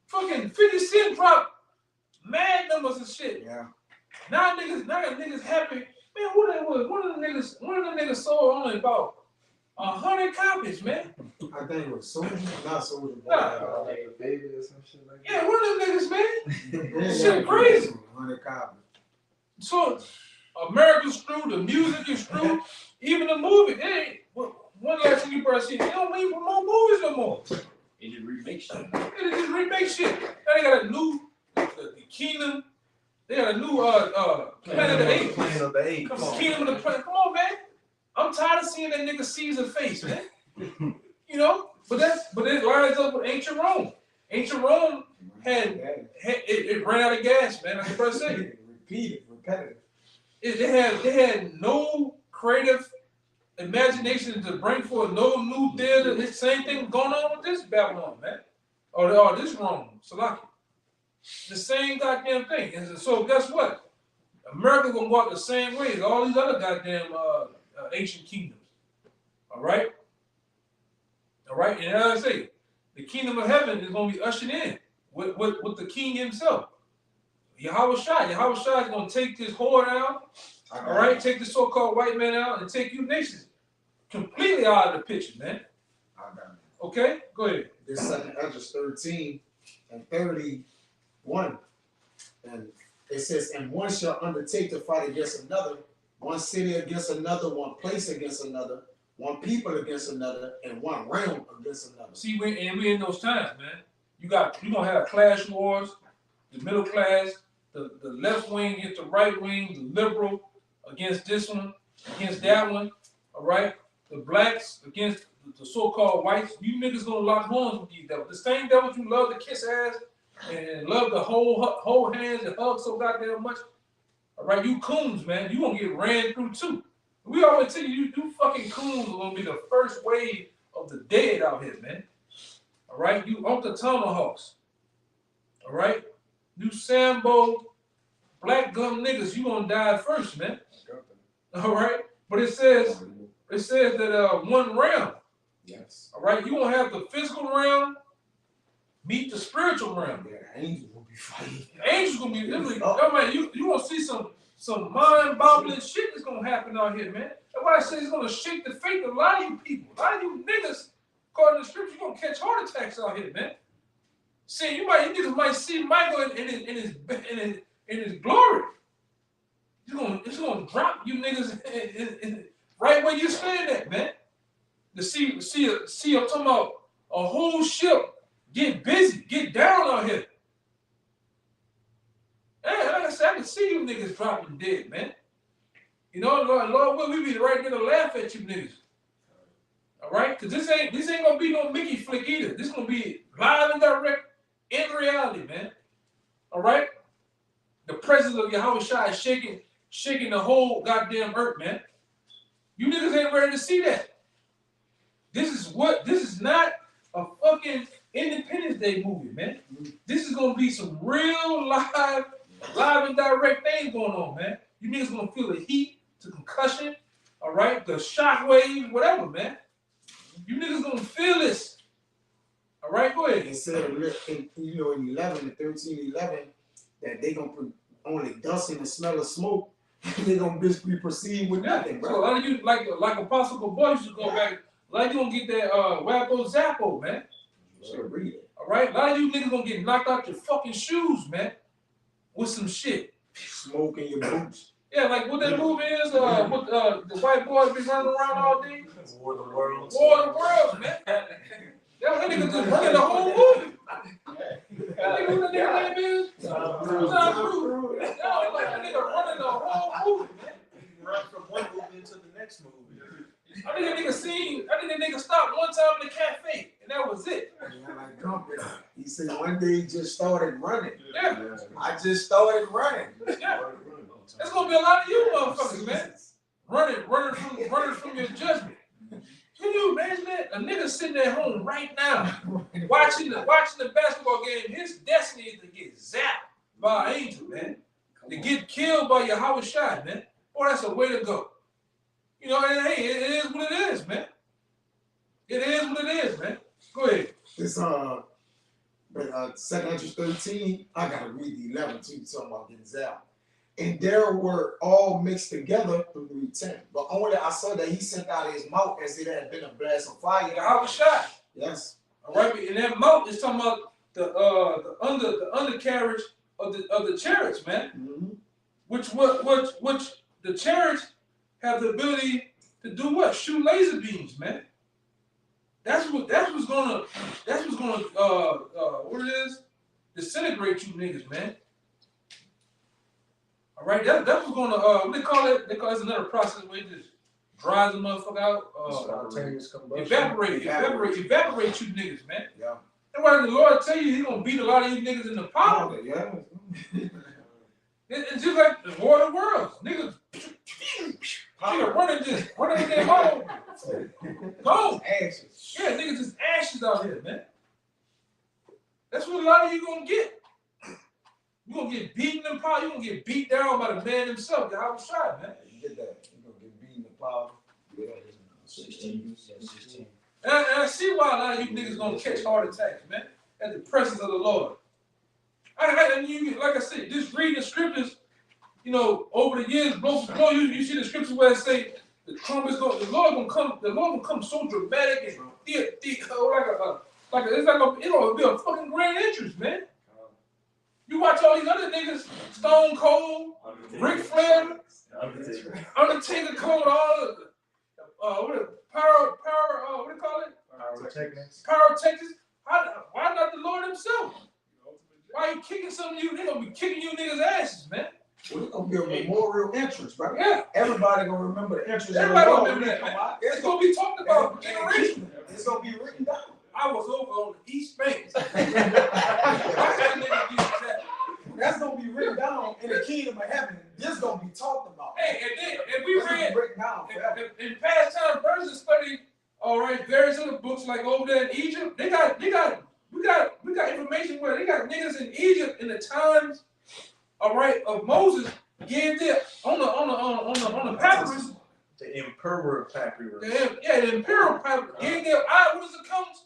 B: Fucking 50 Cent dropped mad numbers and shit.
A: Yeah.
B: Now niggas happy. Man, what that was? One of the niggas sold only about 100 copies, man.
A: I think it was Soulja, not Soulja Boy.
B: Nah.
F: Like a baby or some shit like that.
B: Yeah, one of them niggas, man.
A: Yeah,
B: Shit crazy.
A: 100 copies.
B: So America's screwed, the music is screwed, even the movie. They ain't, one last thing you probably see, they don't even promote movies no more.
H: They just remake shit.
B: They just remake shit. Now they got a new the Kingdom. They got a new Planet of the Apes.
C: Planet of the Apes.
B: Come on, Kingdom of the Planet. Come on, man. I'm tired of seeing that nigga Caesar face, man. You know, but it lines up with ancient Rome. Ancient Rome it ran out of gas, man. Like the first say.
A: Repetitive.
B: They had no creative imagination to bring forth no new theater. The same thing going on with this Babylon, man. Or this Rome, Salaki. The same goddamn thing. And so guess what? America gonna walk the same way as all these other goddamn ancient kingdoms. All right? All right? And as I say, the kingdom of heaven is gonna be ushered in with the king himself. Yahweh Shai is gonna take this horde out, all right, take the so-called white man out and take you nations completely out of the picture, man. Okay, go ahead.
A: This 2nd Ezra 13 and 31, and it says, and one shall undertake to fight against another, one city against another, one place against another, one people against another, and one realm against another.
B: See, we in those times, man. You gonna have clash wars, the middle class, the left wing against the right wing, the liberal against this one, against that one, all right? The blacks against the so-called whites. You niggas gonna lock horns with these devils. The same devils you love to kiss ass and love to hold hands and hug so goddamn much. All right, you coons, man. You gonna get ran through too. We always tell you fucking coons are gonna be the first wave of the dead out here, man. All right, you Uncle Tomahawks. All right, you Sambo, black gum niggas, you gonna die first, man. All right, but it says that one realm.
A: Yes.
B: All right, you gonna have the physical realm meet the spiritual realm.
A: Yeah, the angels will be fighting.
B: The angels gonna be literally. Oh man, you gonna see some mind-boggling shit that's gonna happen out here, man. That's why I say it's gonna shake the faith of a lot of you people. A lot of you niggas, according to the scripture, you gonna catch heart attacks out here, man. See, you niggas might see Michael in his glory. It's gonna drop you niggas in right where you stand at, man. To see, I'm talking about a whole ship get busy, get down out here. Hey, like I said, I can see you niggas dropping dead, man. You know, Lord will we be right there to laugh at you niggas. All right? Because this ain't gonna be no Mickey flick either. This gonna be live and direct in reality, man. All right? The presence of Yahweh Shai is shaking the whole goddamn earth, man. You niggas ain't ready to see that. This is not a fucking Independence Day movie, man. This is gonna be some real live and direct things going on, man. You niggas gonna feel the heat, the concussion, all right, the shock wave, whatever, man. You niggas gonna feel this. All right, go ahead.
A: It said, in 11, 13, 11, that they gonna put only dust and the smell of smoke They gonna be proceed with nothing,
B: So a
A: bro.
B: lot of you, like Apostle Boy used to go back, like you gonna get that Wacko Zappo, man.
A: So read it.
B: All right, a lot of you niggas gonna get knocked out your fucking shoes, man, with some shit.
A: Smoke in your boots.
B: Yeah, like what that movie is, what the white boys be running around all day.
C: War of the Worlds.
B: War of the Worlds, man. That nigga just running the whole movie. That nigga, what that nigga name is? Tom Cruise. Yeah, like that nigga running the whole movie, man.
C: Run from one movie into the next movie.
B: I think that nigga stopped one time in the cafe, and that was it.
A: Yeah, like Compton. He said one day he just started running.
B: Yeah,
A: I just started running.
B: yeah. There's gonna be a lot of you motherfuckers, man. Running from your judgment. Can you imagine that? A nigga sitting at home right now, watching the basketball game. His destiny is to get zapped by an angel, man. To get killed by your Howard shot, man. Boy, that's a way to go. You know, and hey, it is what it is, man. It is what it is, man. Go ahead.
A: This 713, I gotta read the 11 too, talking about getting zapped. And there were all mixed together through 310. But only I saw that he sent out his mouth as it had been a blast of fire.
B: The Howard shot.
A: Yes.
B: All right, and that mouth is talking about the undercarriage of the chariots, man.
A: Mm-hmm.
B: Which the chariots have the ability to do what? Shoot laser beams, man. That's what's gonna what it is? Disintegrate you niggas, man. All right, that's what's gonna what they call it? They call it another process where it just dries the motherfucker out.
E: Spontaneous combustion.
B: Evaporate you niggas, man.
A: Yeah.
B: That's why the Lord tell you He gonna beat a lot of you niggas in the powder.
A: Yeah.
B: It's just like the War of the Worlds. Niggas running in their home. Go.
A: Ashes.
B: Yeah, niggas just ashes out here, man. That's what a lot of you gonna get. You gonna get beaten in power. You gonna get beat down by the man himself, the Howard shot, man.
A: You get that. You're gonna get beaten in power. Yeah.
H: 16. Yeah, 16.
B: And I see why a lot of you niggas gonna catch heart attacks, man, at the presence of the Lord. And you, like I said, just reading the scriptures, you know, over the years, blow for blow, you see the scriptures where it say the Lord gonna come so dramatic and it's gonna be a fucking grand entrance, man. You watch all these other niggas, Stone Cold, Ric Flair, Undertaker Code, all of the what do you call it? Pyrotechnics. Why not the Lord himself? Why you kicking some of you? They gonna be kicking you niggas' asses, man.
A: Well, it's gonna be a memorial entrance, right?
B: Yeah.
A: Everybody gonna remember the entrance.
B: Everybody gonna remember that, man. It's gonna be talked about for generations.
A: It's gonna be written down.
B: I was over on the East Bank.
A: That's gonna be written down in the kingdom of heaven. This gonna be talked about.
B: Hey, and then if we
A: This gonna
B: read
A: be written down forever.
B: in past time verses study, all right, various other books like over there in Egypt, we got information where they got niggas in Egypt in the times, all right, of Moses getting there on the papyrus.
C: The Emperor Papyrus.
B: The imperial papyrus getting their eyewitness accounts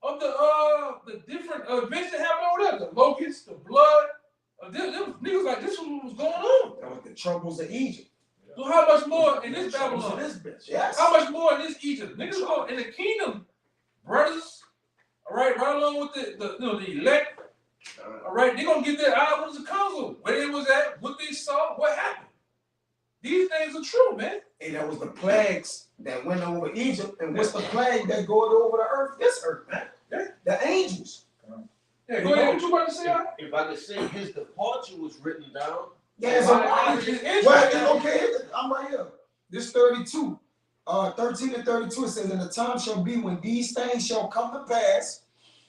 B: of the different events that happened over there, the locusts, the blood. Them niggas like this was what was going on.
A: That was the troubles of Egypt.
B: So how much more in this Babylon?
A: This bitch. Yes.
B: How much more in this Egypt? Niggas go in the kingdom, brothers. All right, right along with the elect. All right, they gonna get their eyewitness accounts of where they was at, what they saw, what happened. These things are true, man.
A: And that was the plagues that went over Egypt. And what's the plague that going over the earth? This earth, man.
B: Yeah.
A: The angels.
B: Yeah, go ahead. What you about to say? Al?
G: If I could say his departure was written down.
A: Yeah, well, okay, I'm right here. This 32, 13 and 32, it says, and the time shall be when these things shall come to pass,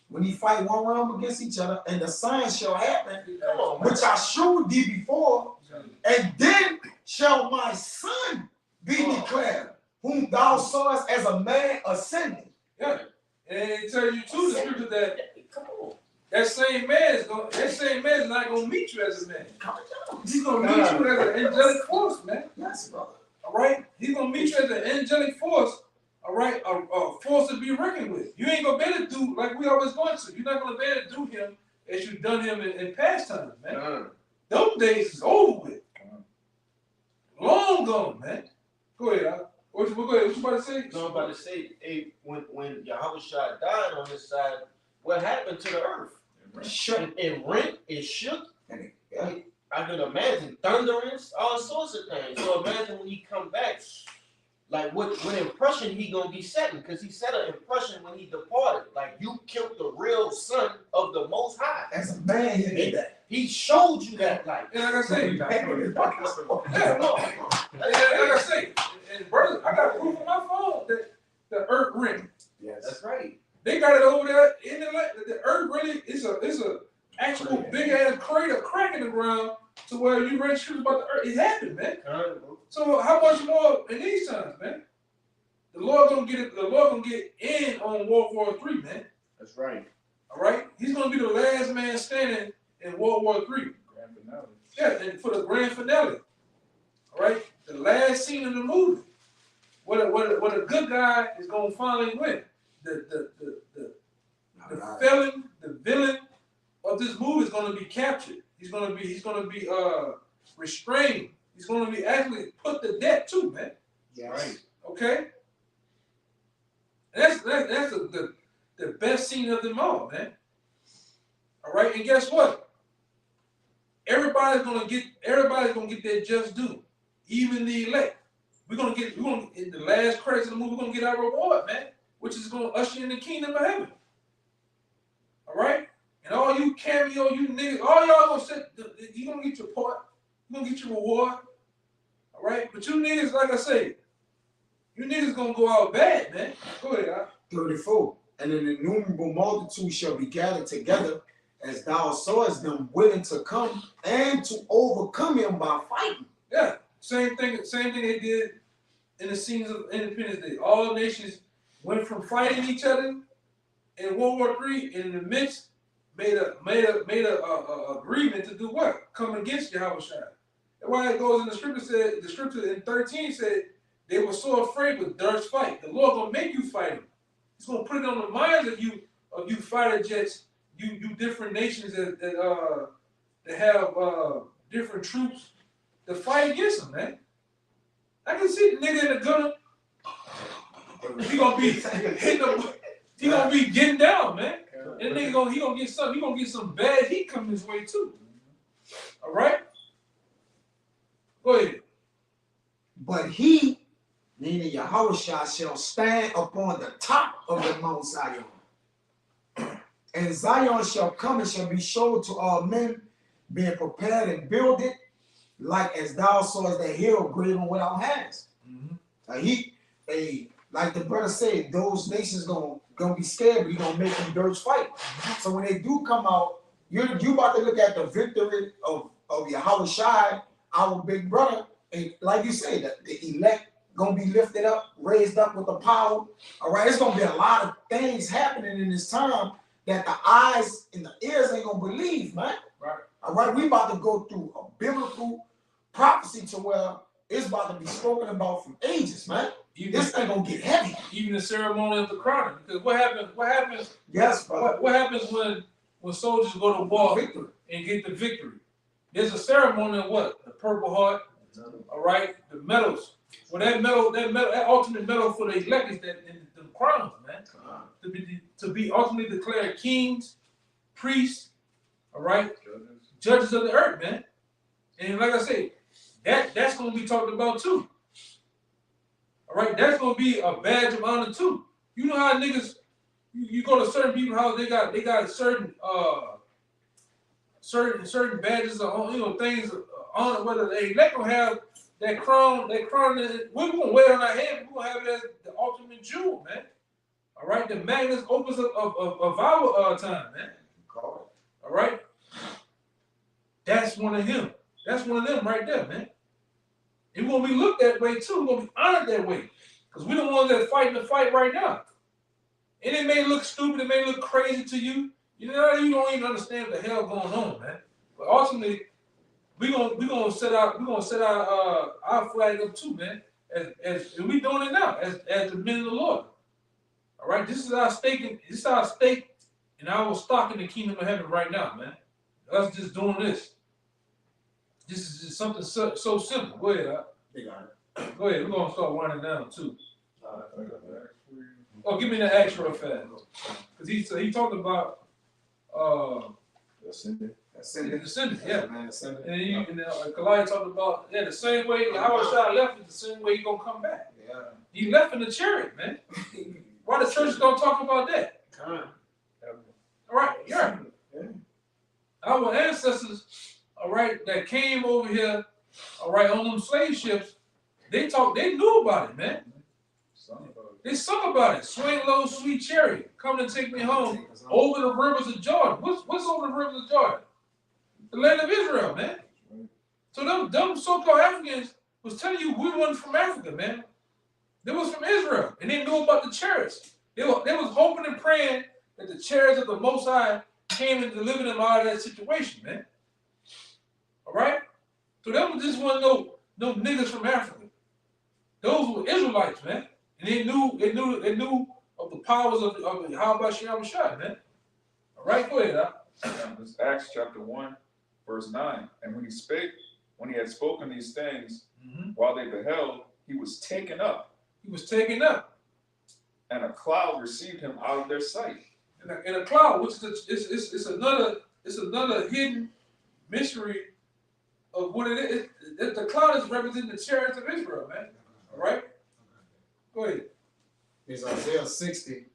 A: when he fight one realm against each other, and the signs shall happen, which I showed thee before, and then shall my son be declared, whom thou sawest as a man ascending.
B: Yeah. And it tells you too, the scripture that
G: Come on.
B: that same man is not gonna meet you as a man. He's gonna meet you as an angelic force, man.
A: Yes, brother.
B: All right? He's gonna meet you as an angelic force, all right? A force to be reckoned with. You ain't gonna be able to do like we always going to. You're not gonna be able to do him as you've done him in past times, man. Those days is over with. Long gone, man. Go ahead, go ahead. What you about to say?
G: No, I'm about to say, hey, when Yahushua died on this side, what happened to the earth? It rent, it shook.
A: Yeah.
G: I could imagine thunderings, all sorts of things. So imagine when he come back, like what impression he gonna be setting? Because he set an impression when he departed. Like you killed the real son of the Most High.
A: As a man, he did that.
G: He showed you that light.
B: And like I say,
A: Yeah,
B: yeah, no. Like I say, and brother, I got proof on my phone that the earth ring.
A: Yes.
G: That's right.
B: They got it over there in the earth really is a actual big ass crater crack in the ground to where you read scriptures about the earth. It happened, man. So how much more in these times, man? The Lord gonna get it. The Lord gonna get in on World War III, man.
G: That's right.
B: All right, He's gonna be the last man standing in World War III.
D: Grand finale.
B: Yeah, and for the grand finale. All right, the last scene of the movie. What a good guy is gonna finally win. The felon, the villain of this movie is gonna be captured. He's gonna be restrained. He's gonna be actually put to death too, man.
A: Yes.
G: Right.
B: Okay. That's the best scene of them all, man. All right, and guess what? Everybody's gonna get their just due, even the elect. We're gonna in the last credits of the movie, we're gonna get our reward, man, which is gonna usher you in the kingdom of heaven. All right, and all you cameo, you niggas, all y'all gonna sit. You gonna get your part. You gonna get your reward. All right, but you niggas, like I say, you niggas gonna go out bad, man. Go ahead,
A: 34. And an innumerable multitude shall be gathered together, as thou sawest them willing to come and to overcome him by fighting.
B: Yeah, same thing they did in the scenes of Independence Day. All nations went from fighting each other in World War III, and in the midst made a agreement to do what? Come against Yahushua. That's why it goes in the scripture in 13 said they were so afraid but durst fight. The Lord gonna make you fight him. He's gonna put it on the minds of you fighter jets, you different nations that have different troops to fight against him, man. I can see the nigga in the gunner. He gonna be hitting him. He gonna be getting down, man. And the nigga he gonna get some bad heat coming his way too. All right. Go ahead.
A: But he, meaning Yahushua, shall stand upon the top of the Mount Zion. And Zion shall come and shall be showed to all men, being prepared and builded, like as thou sawest the hill graven without hands. Like the brother said, those nations gonna be scared, but he gonna make them dirts fight. So when they do come out, you about to look at the victory of Yahushua, our big brother, and like you said, the elect gonna be lifted up, raised up with the power. All right, it's gonna be a lot of things happening in this time that the eyes and the ears ain't gonna believe, man.
B: Right.
A: All right, we about to go through a biblical prophecy to where it's about to be spoken about from ages, man. This ain't gonna get heavy.
B: Even the ceremony of the crowning, because what happens?
A: Yes, brother.
B: What happens when soldiers go to war and get the victory? There's a ceremony of what? The Purple Heart. All right, the medals. Well, that ultimate medal for the elect is the crowns, man. To be ultimately declared kings, priests, all right, judges of the earth, man. And like I say, that's gonna be talked about too. All right, that's gonna be a badge of honor too. You know how niggas, you go to certain people's house, they got certain badges of things of honor. Whether they gonna have that crown, we're gonna wear it on our head. We're gonna have it as the ultimate jewel, man. All right, the magnus opus of our time, man. All right, that's one of him. That's one of them right there, man. And we're gonna be looked that way too. We're gonna be honored that way, because we're the ones that are fighting the fight right now. And it may look stupid, it may look crazy to you. You don't even understand what the hell going on, man. But ultimately, we're gonna set our flag up too, man. And we doing it now as the men of the Lord. All right, this is our stake. This is our stake and our stock in the kingdom of heaven right now, man. Us just doing this. This is just something so simple. Go ahead,
A: They got it.
B: Go ahead. We're gonna start winding down too.
D: I got that for you.
B: Oh, give me the actual fast. Cause he talked about
D: That's in there.
A: That's it.
B: the sentence, yeah.
A: Man, send it.
B: And then Kalai talked about the same way Howard Shah left is the same way he gonna come back.
A: Yeah.
B: He left in the chariot, man. Why the church don't talk about that?
G: Time.
B: All right, yeah. Our ancestors, all right, that came over here, all right, on them slave ships, they knew about it, man. They sung about it. Swing low, sweet chariot, come to take me home over the rivers of Jordan. What's over the rivers of Jordan? The land of Israel, man. So them so-called Africans was telling you we wasn't from Africa, man. They was from Israel, and they knew about the chariots. They was hoping and praying that the chariots of the Most High came and delivered them out of that situation, man. All right? So them just wasn't no niggas from Africa. Those were Israelites, man. And they knew of the powers of how about Shem Shah, man. All right, go ahead,
D: This is Acts chapter 1, verse 9. And when he had spoken these things, while they beheld, he was taken up,
B: He was taken up
D: and a cloud received him out of their sight.
B: in a cloud, which is it's another hidden mystery of what it is. The cloud is representing the chariots of Israel, man. All right? Go ahead.
A: It's Isaiah 60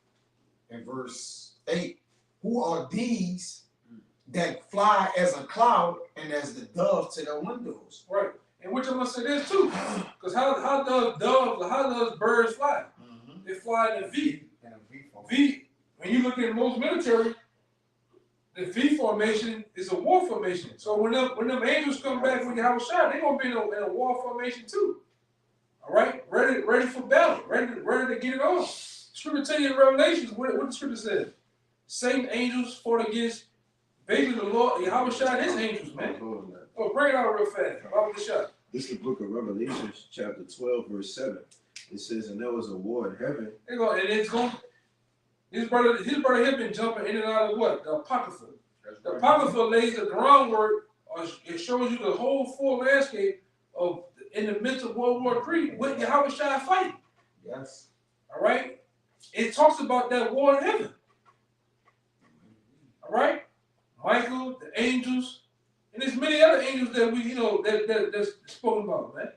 A: and verse 8. Who are these that fly as a cloud and as the dove to their windows?
B: Right. And which I'm gonna say this too. Because how does doves or how does birds fly? They fly in a V.
A: And a V form.
B: V. When you look at most military, the V formation is a war formation. So when them angels come back with Yahweh Shai, they're gonna be in a war formation too. All right, ready for battle, ready to get it on. Scripture tell you in Revelations what the scripture says. Satan angels fought against basically the Lord, Yahweh Shai and his angels, man. Oh, bring it out real fast. Bible the shot.
E: This is the book of Revelation, chapter 12, verse 7. It says, and there was a war in heaven.
B: And it's going. His brother here been jumping in and out of what? The Apocrypha. The Apocrypha lays the groundwork, or it shows you the whole full landscape of in the midst of World War III with Yahweh Shai fighting.
A: Yes.
B: All right? It talks about that war in heaven. All right? Michael, the angels, and there's many other angels that we, that's spoken about, man.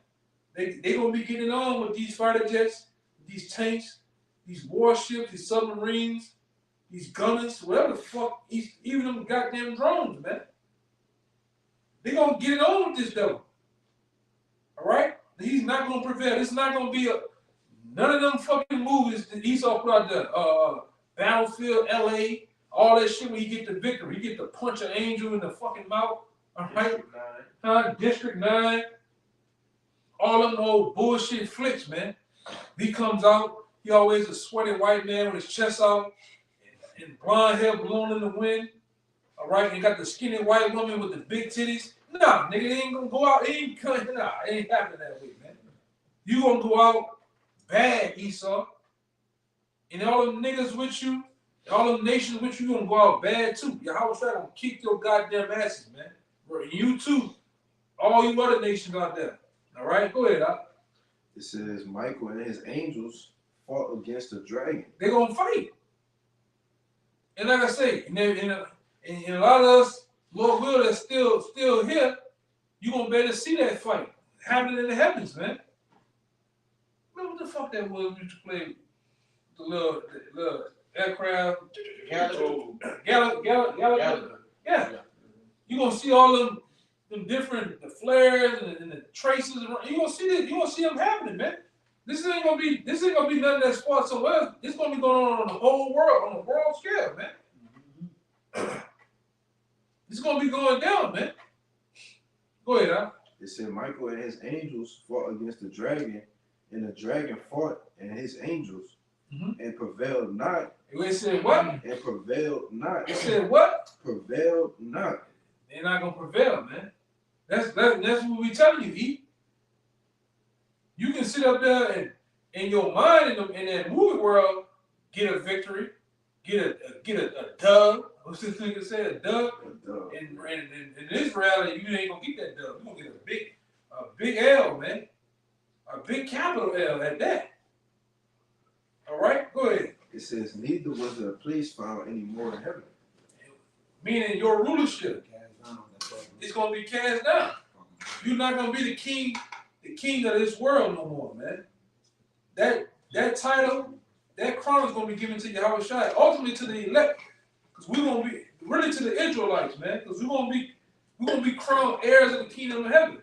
B: They gonna be getting on with these fighter jets, these tanks, these warships, these submarines, these gunners, whatever the fuck, even them goddamn drones, man. They gonna get it on with this devil. All right? He's not gonna prevail. It's not gonna be none of them fucking movies that Esau put out there. Battlefield, LA, all that shit where you get the victory. You get to punch an angel in the fucking mouth. All right? District 9. All them old bullshit flicks, man. He comes out, he always a sweaty white man with his chest out and blonde hair blowing in the wind. All right, and got the skinny white woman with the big titties. Nah, nigga, they ain't gonna go out. It ain't happening that way, man. You gonna go out bad, Esau. And all them niggas with you, all them nations with you, gonna go out bad too. Yahweh Shai gonna kick your goddamn asses, man. You too. All you other nations out there. All right, go ahead, Doc.
E: It says Michael and his angels fought against the dragon.
B: They're gonna fight. And like I say, and a lot of us, Lord will, that's still here, you're gonna be able to see that fight happening in the heavens, man. Remember what the fuck that was we used to play the little aircraft? Gallagher. Yeah. You're gonna see all them different the flares and the traces around. You're gonna see them happening, man. This ain't gonna be nothing that sport somewhere else. It's gonna be going on the whole world, on a world scale, man. It's gonna be going down, man. Go ahead, Al.
E: It said Michael and his angels fought against the dragon, and the dragon fought and his angels, and prevailed not.
B: It said what?
E: And prevailed not.
B: It said what?
E: Prevailed not.
B: They're not gonna prevail, man. That's what we telling you, E. You can sit up there and in your mind in that movie world get a victory, get a dub. What's this nigga say? A dub. And in this reality, you ain't gonna get that dub. You're gonna get a big L, man. A big capital L at that. All right, go ahead.
E: It says, neither was there a place found any more in heaven.
B: Meaning your rulership
A: That's right.
B: is gonna be cast down. You're not gonna be the king of this world no more, man. That title, that crown is gonna be given to Yahweh Shai, ultimately to the elect, because we're gonna be really to the Israelites, man, because we're gonna be crowned heirs of the kingdom of heaven.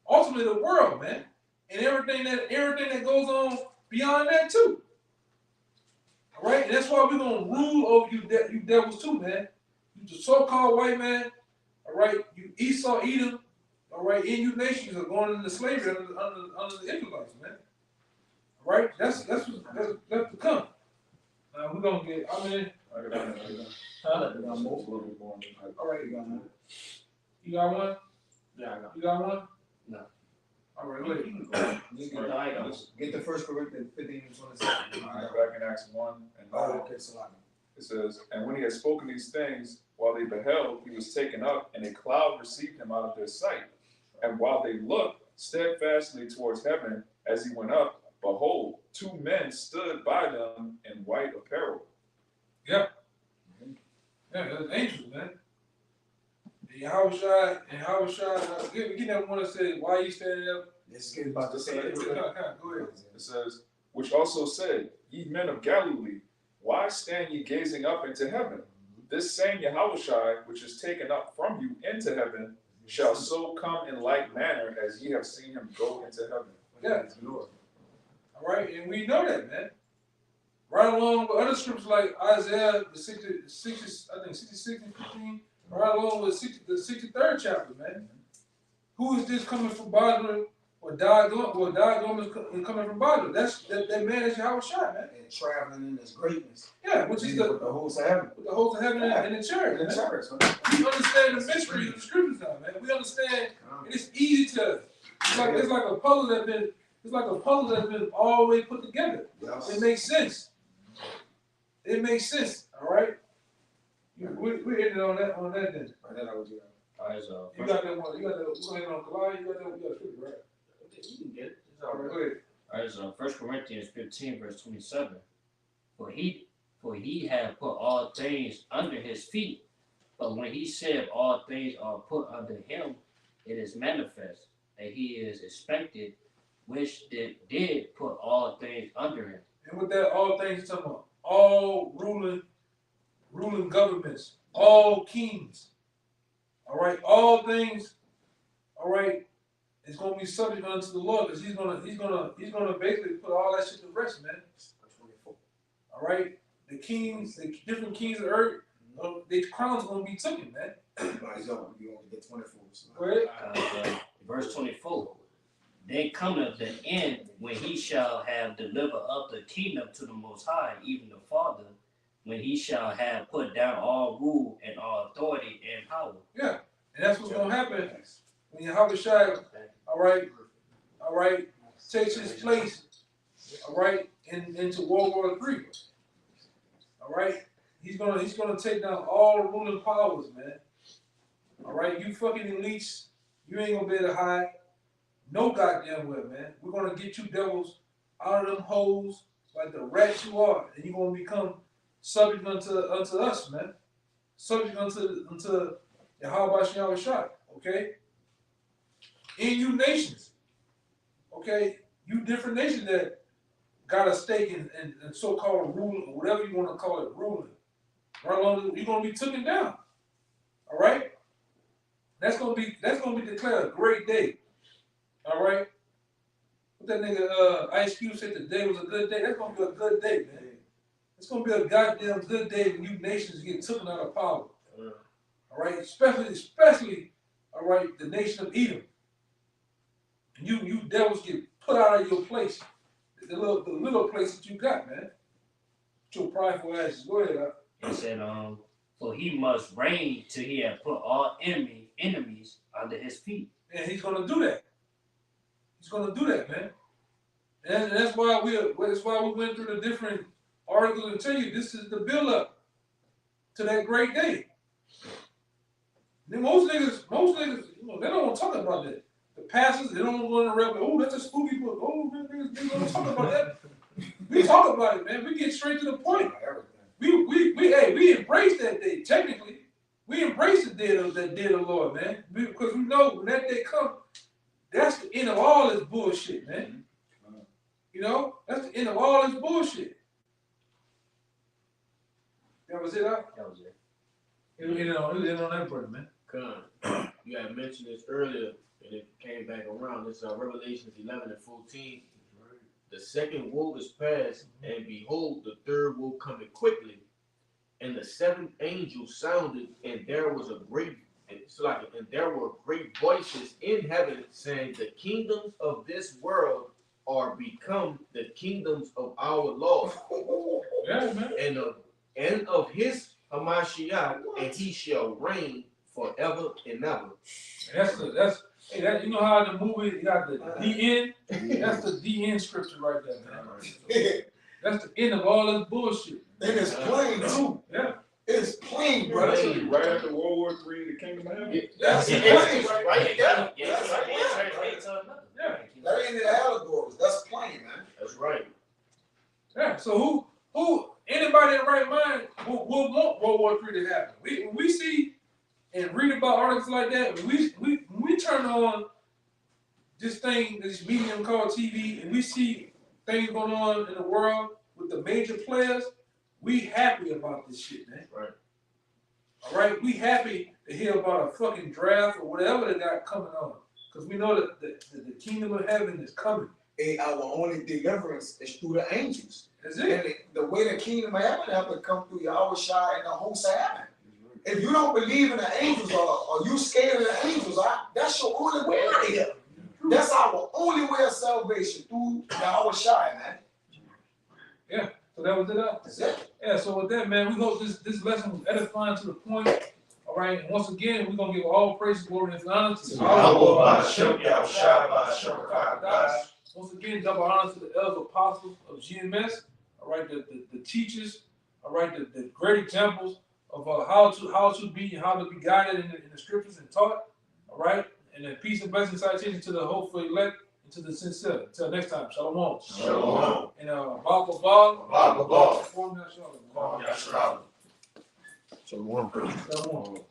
B: Ultimately, the world, man, and everything that goes on beyond that too. All right, and that's why we're gonna rule over you devils too, man. You the so-called white man, all right. You Esau, Edom, all right. And you nations are going into slavery under the Israelites, man. All right, that's to come. Now we're gonna get. I mean,
D: I got that.
B: huh?
D: It's a little bit more.
B: All right, you got one. You got one.
H: Yeah, I got
B: You got one.
H: No.
B: All right, go ahead.
A: Get the first Corinthians 15 and 27.
D: Back in Acts 1 and 9.
A: Oh, okay, so
D: It says, and when he had spoken these things, while they beheld, he was taken up, and a cloud received him out of their sight. And while they looked steadfastly towards heaven as he went up, behold, 2 men stood by them in white apparel.
B: Yeah, that's angels, man. And Yahweh Shai, get that one that says, why you standing up?
A: let's get about to say it.
B: Go ahead.
D: It says, which also said, ye men of Galilee, why stand ye gazing up into heaven? This same Yahushua, which is taken up from you into heaven, shall so come in like manner as ye have seen him go into heaven.
B: Yeah. All right, and we know that, man. Right along with other scriptures like Isaiah, the 66 and 15, right along with the 63rd chapter, man. Who is this coming from Babylon? Or Dagon is coming from Babylon. That man is Yahweh Shai, man.
A: And traveling in his greatness.
B: Yeah, which is
A: with the host of heaven.
B: with the host of heaven and the church.
A: In the
B: Man.
A: church, man.
B: We understand the mystery of the scriptures now, man. We understand, and it's easy to us. It's like a puzzle that's been all the way put together.
A: Yes.
B: It makes sense. It makes sense. All right. We're ending on that then.
A: Right, that I would do.
H: Alright,
B: You got that one. You got that. We're going on Goliath. You got that. You got scripture, right?
H: you can get it. It's
B: All
H: all
B: right.
H: right.
B: Go ahead.
H: Alright, so 1 Corinthians 15, verse 27. For he had put all things under his feet, but when he said all things are put under him, it is manifest that he is expected, which did put all things under him.
B: And with that, all things you're talking about, all ruling governments, all kings. All right, all things. All right, it's gonna be subject unto the Lord because he's gonna basically put all that shit to rest, man. All right, the different kings of the earth, their crowns gonna be taken, man.
A: He's on. You only get 24. So.
B: Go ahead.
H: Verse 24. Then cometh the end when he shall have delivered up the kingdom to the Most High, even the Father, when he shall have put down all rule and all authority and power.
B: Yeah, and that's what's gonna happen when Yahweh Shai, all right, takes his place, all right, into World War III. All right, he's gonna take down all ruling powers, man. All right, you fucking elites, you ain't gonna be able to hide. No goddamn well, man. We're gonna get you devils out of them holes like the rats you are, and you're gonna become subject unto us, man. Subject unto Yahweh Yahweh Shai, okay? In you nations, okay? You different nations that got a stake in so-called ruling, or whatever you want to call it, ruling. Right along, you're gonna be taken down. All right? That's gonna be declared a great day. All right? What that nigga Ice Cube said today was a good day. That's gonna be a good day, man. It's gonna be a goddamn good day when you nations get taken out of power. All right, especially, all right, the nation of Edom. You devils get put out of your place, the little place that you got, man. With your prideful asses. Go ahead.
H: It said, for he must reign till he have put all enemies under his feet.
B: And he's gonna do that. He's gonna do that, man. And that's why we went through the different articles and tell you this is the build up to that great day. Then most niggas, they don't want to talk about that. the pastors, they don't go in the rebel. Oh, that's a spooky book. Oh, man, niggas don't talk about that. We talk about it, man. We get straight to the point. We embrace that day. Technically, we embrace the day of the Lord, man. Because we know when that day comes, that's the end of all this bullshit, man. You know, that's the end of all this bullshit. That was it, huh?
H: That was it.
B: You know, it was on that brother, man.
G: Con, you had mentioned this earlier, and it came back around. This Revelations 11 and 14. The second woe is past, and behold, the third woe coming quickly. And the seventh angel sounded, and there was a great, and there were great voices in heaven saying, the kingdoms of this world are become the kingdoms of our Lord,
B: Yeah, man.
G: and of his Hamashiach, and he shall reign forever and ever.
B: Hey, you know how the movie you got the end? That's the end scripture right there, man. That's the end of all this bullshit.
A: And it's plain too.
B: Yeah.
A: It's plain, brother.
D: Right after World War III, the Kingdom of Heaven.
A: That's
G: It's
A: plain.
G: right there.
B: Yeah.
A: That ain't the allegories. That's plain, man.
G: That's right.
B: Yeah. So who anybody in right mind will want World War III to happen? When we see and read about articles like that, when we turn on this medium called TV, and we see things going on in the world with the major players, we happy about this shit, man.
G: Right.
B: All right, we happy to hear about a fucking draft or whatever they got coming on, because we know that the kingdom of heaven is coming.
A: Hey, our only deliverance is through the angels.
B: That's
A: And
B: it.
A: the way the kingdom of heaven have to come through Yahweh Shai and the host of heaven. If you don't believe in the angels or you scared of the angels, that's your only way out of here. That's our only way of salvation, through Yahweh Shai, man.
B: Yeah. So that was it.
A: That's it.
B: Yeah. So with that, man, we hope this lesson was edifying to the point. All right. And once again, we're gonna give all praise, glory, and honor to
C: Yahweh
B: Once again, double honor to the elder apostles of GMS. All right, the teachers. All right, the great examples of how to be and how to be guided in the scriptures and taught. All right, and then peace and blessings citation to the hopeful elect and to the sincere. Until next time, shalom.
C: Shalom.
B: And Baba.
C: Shalom.
B: Shalom.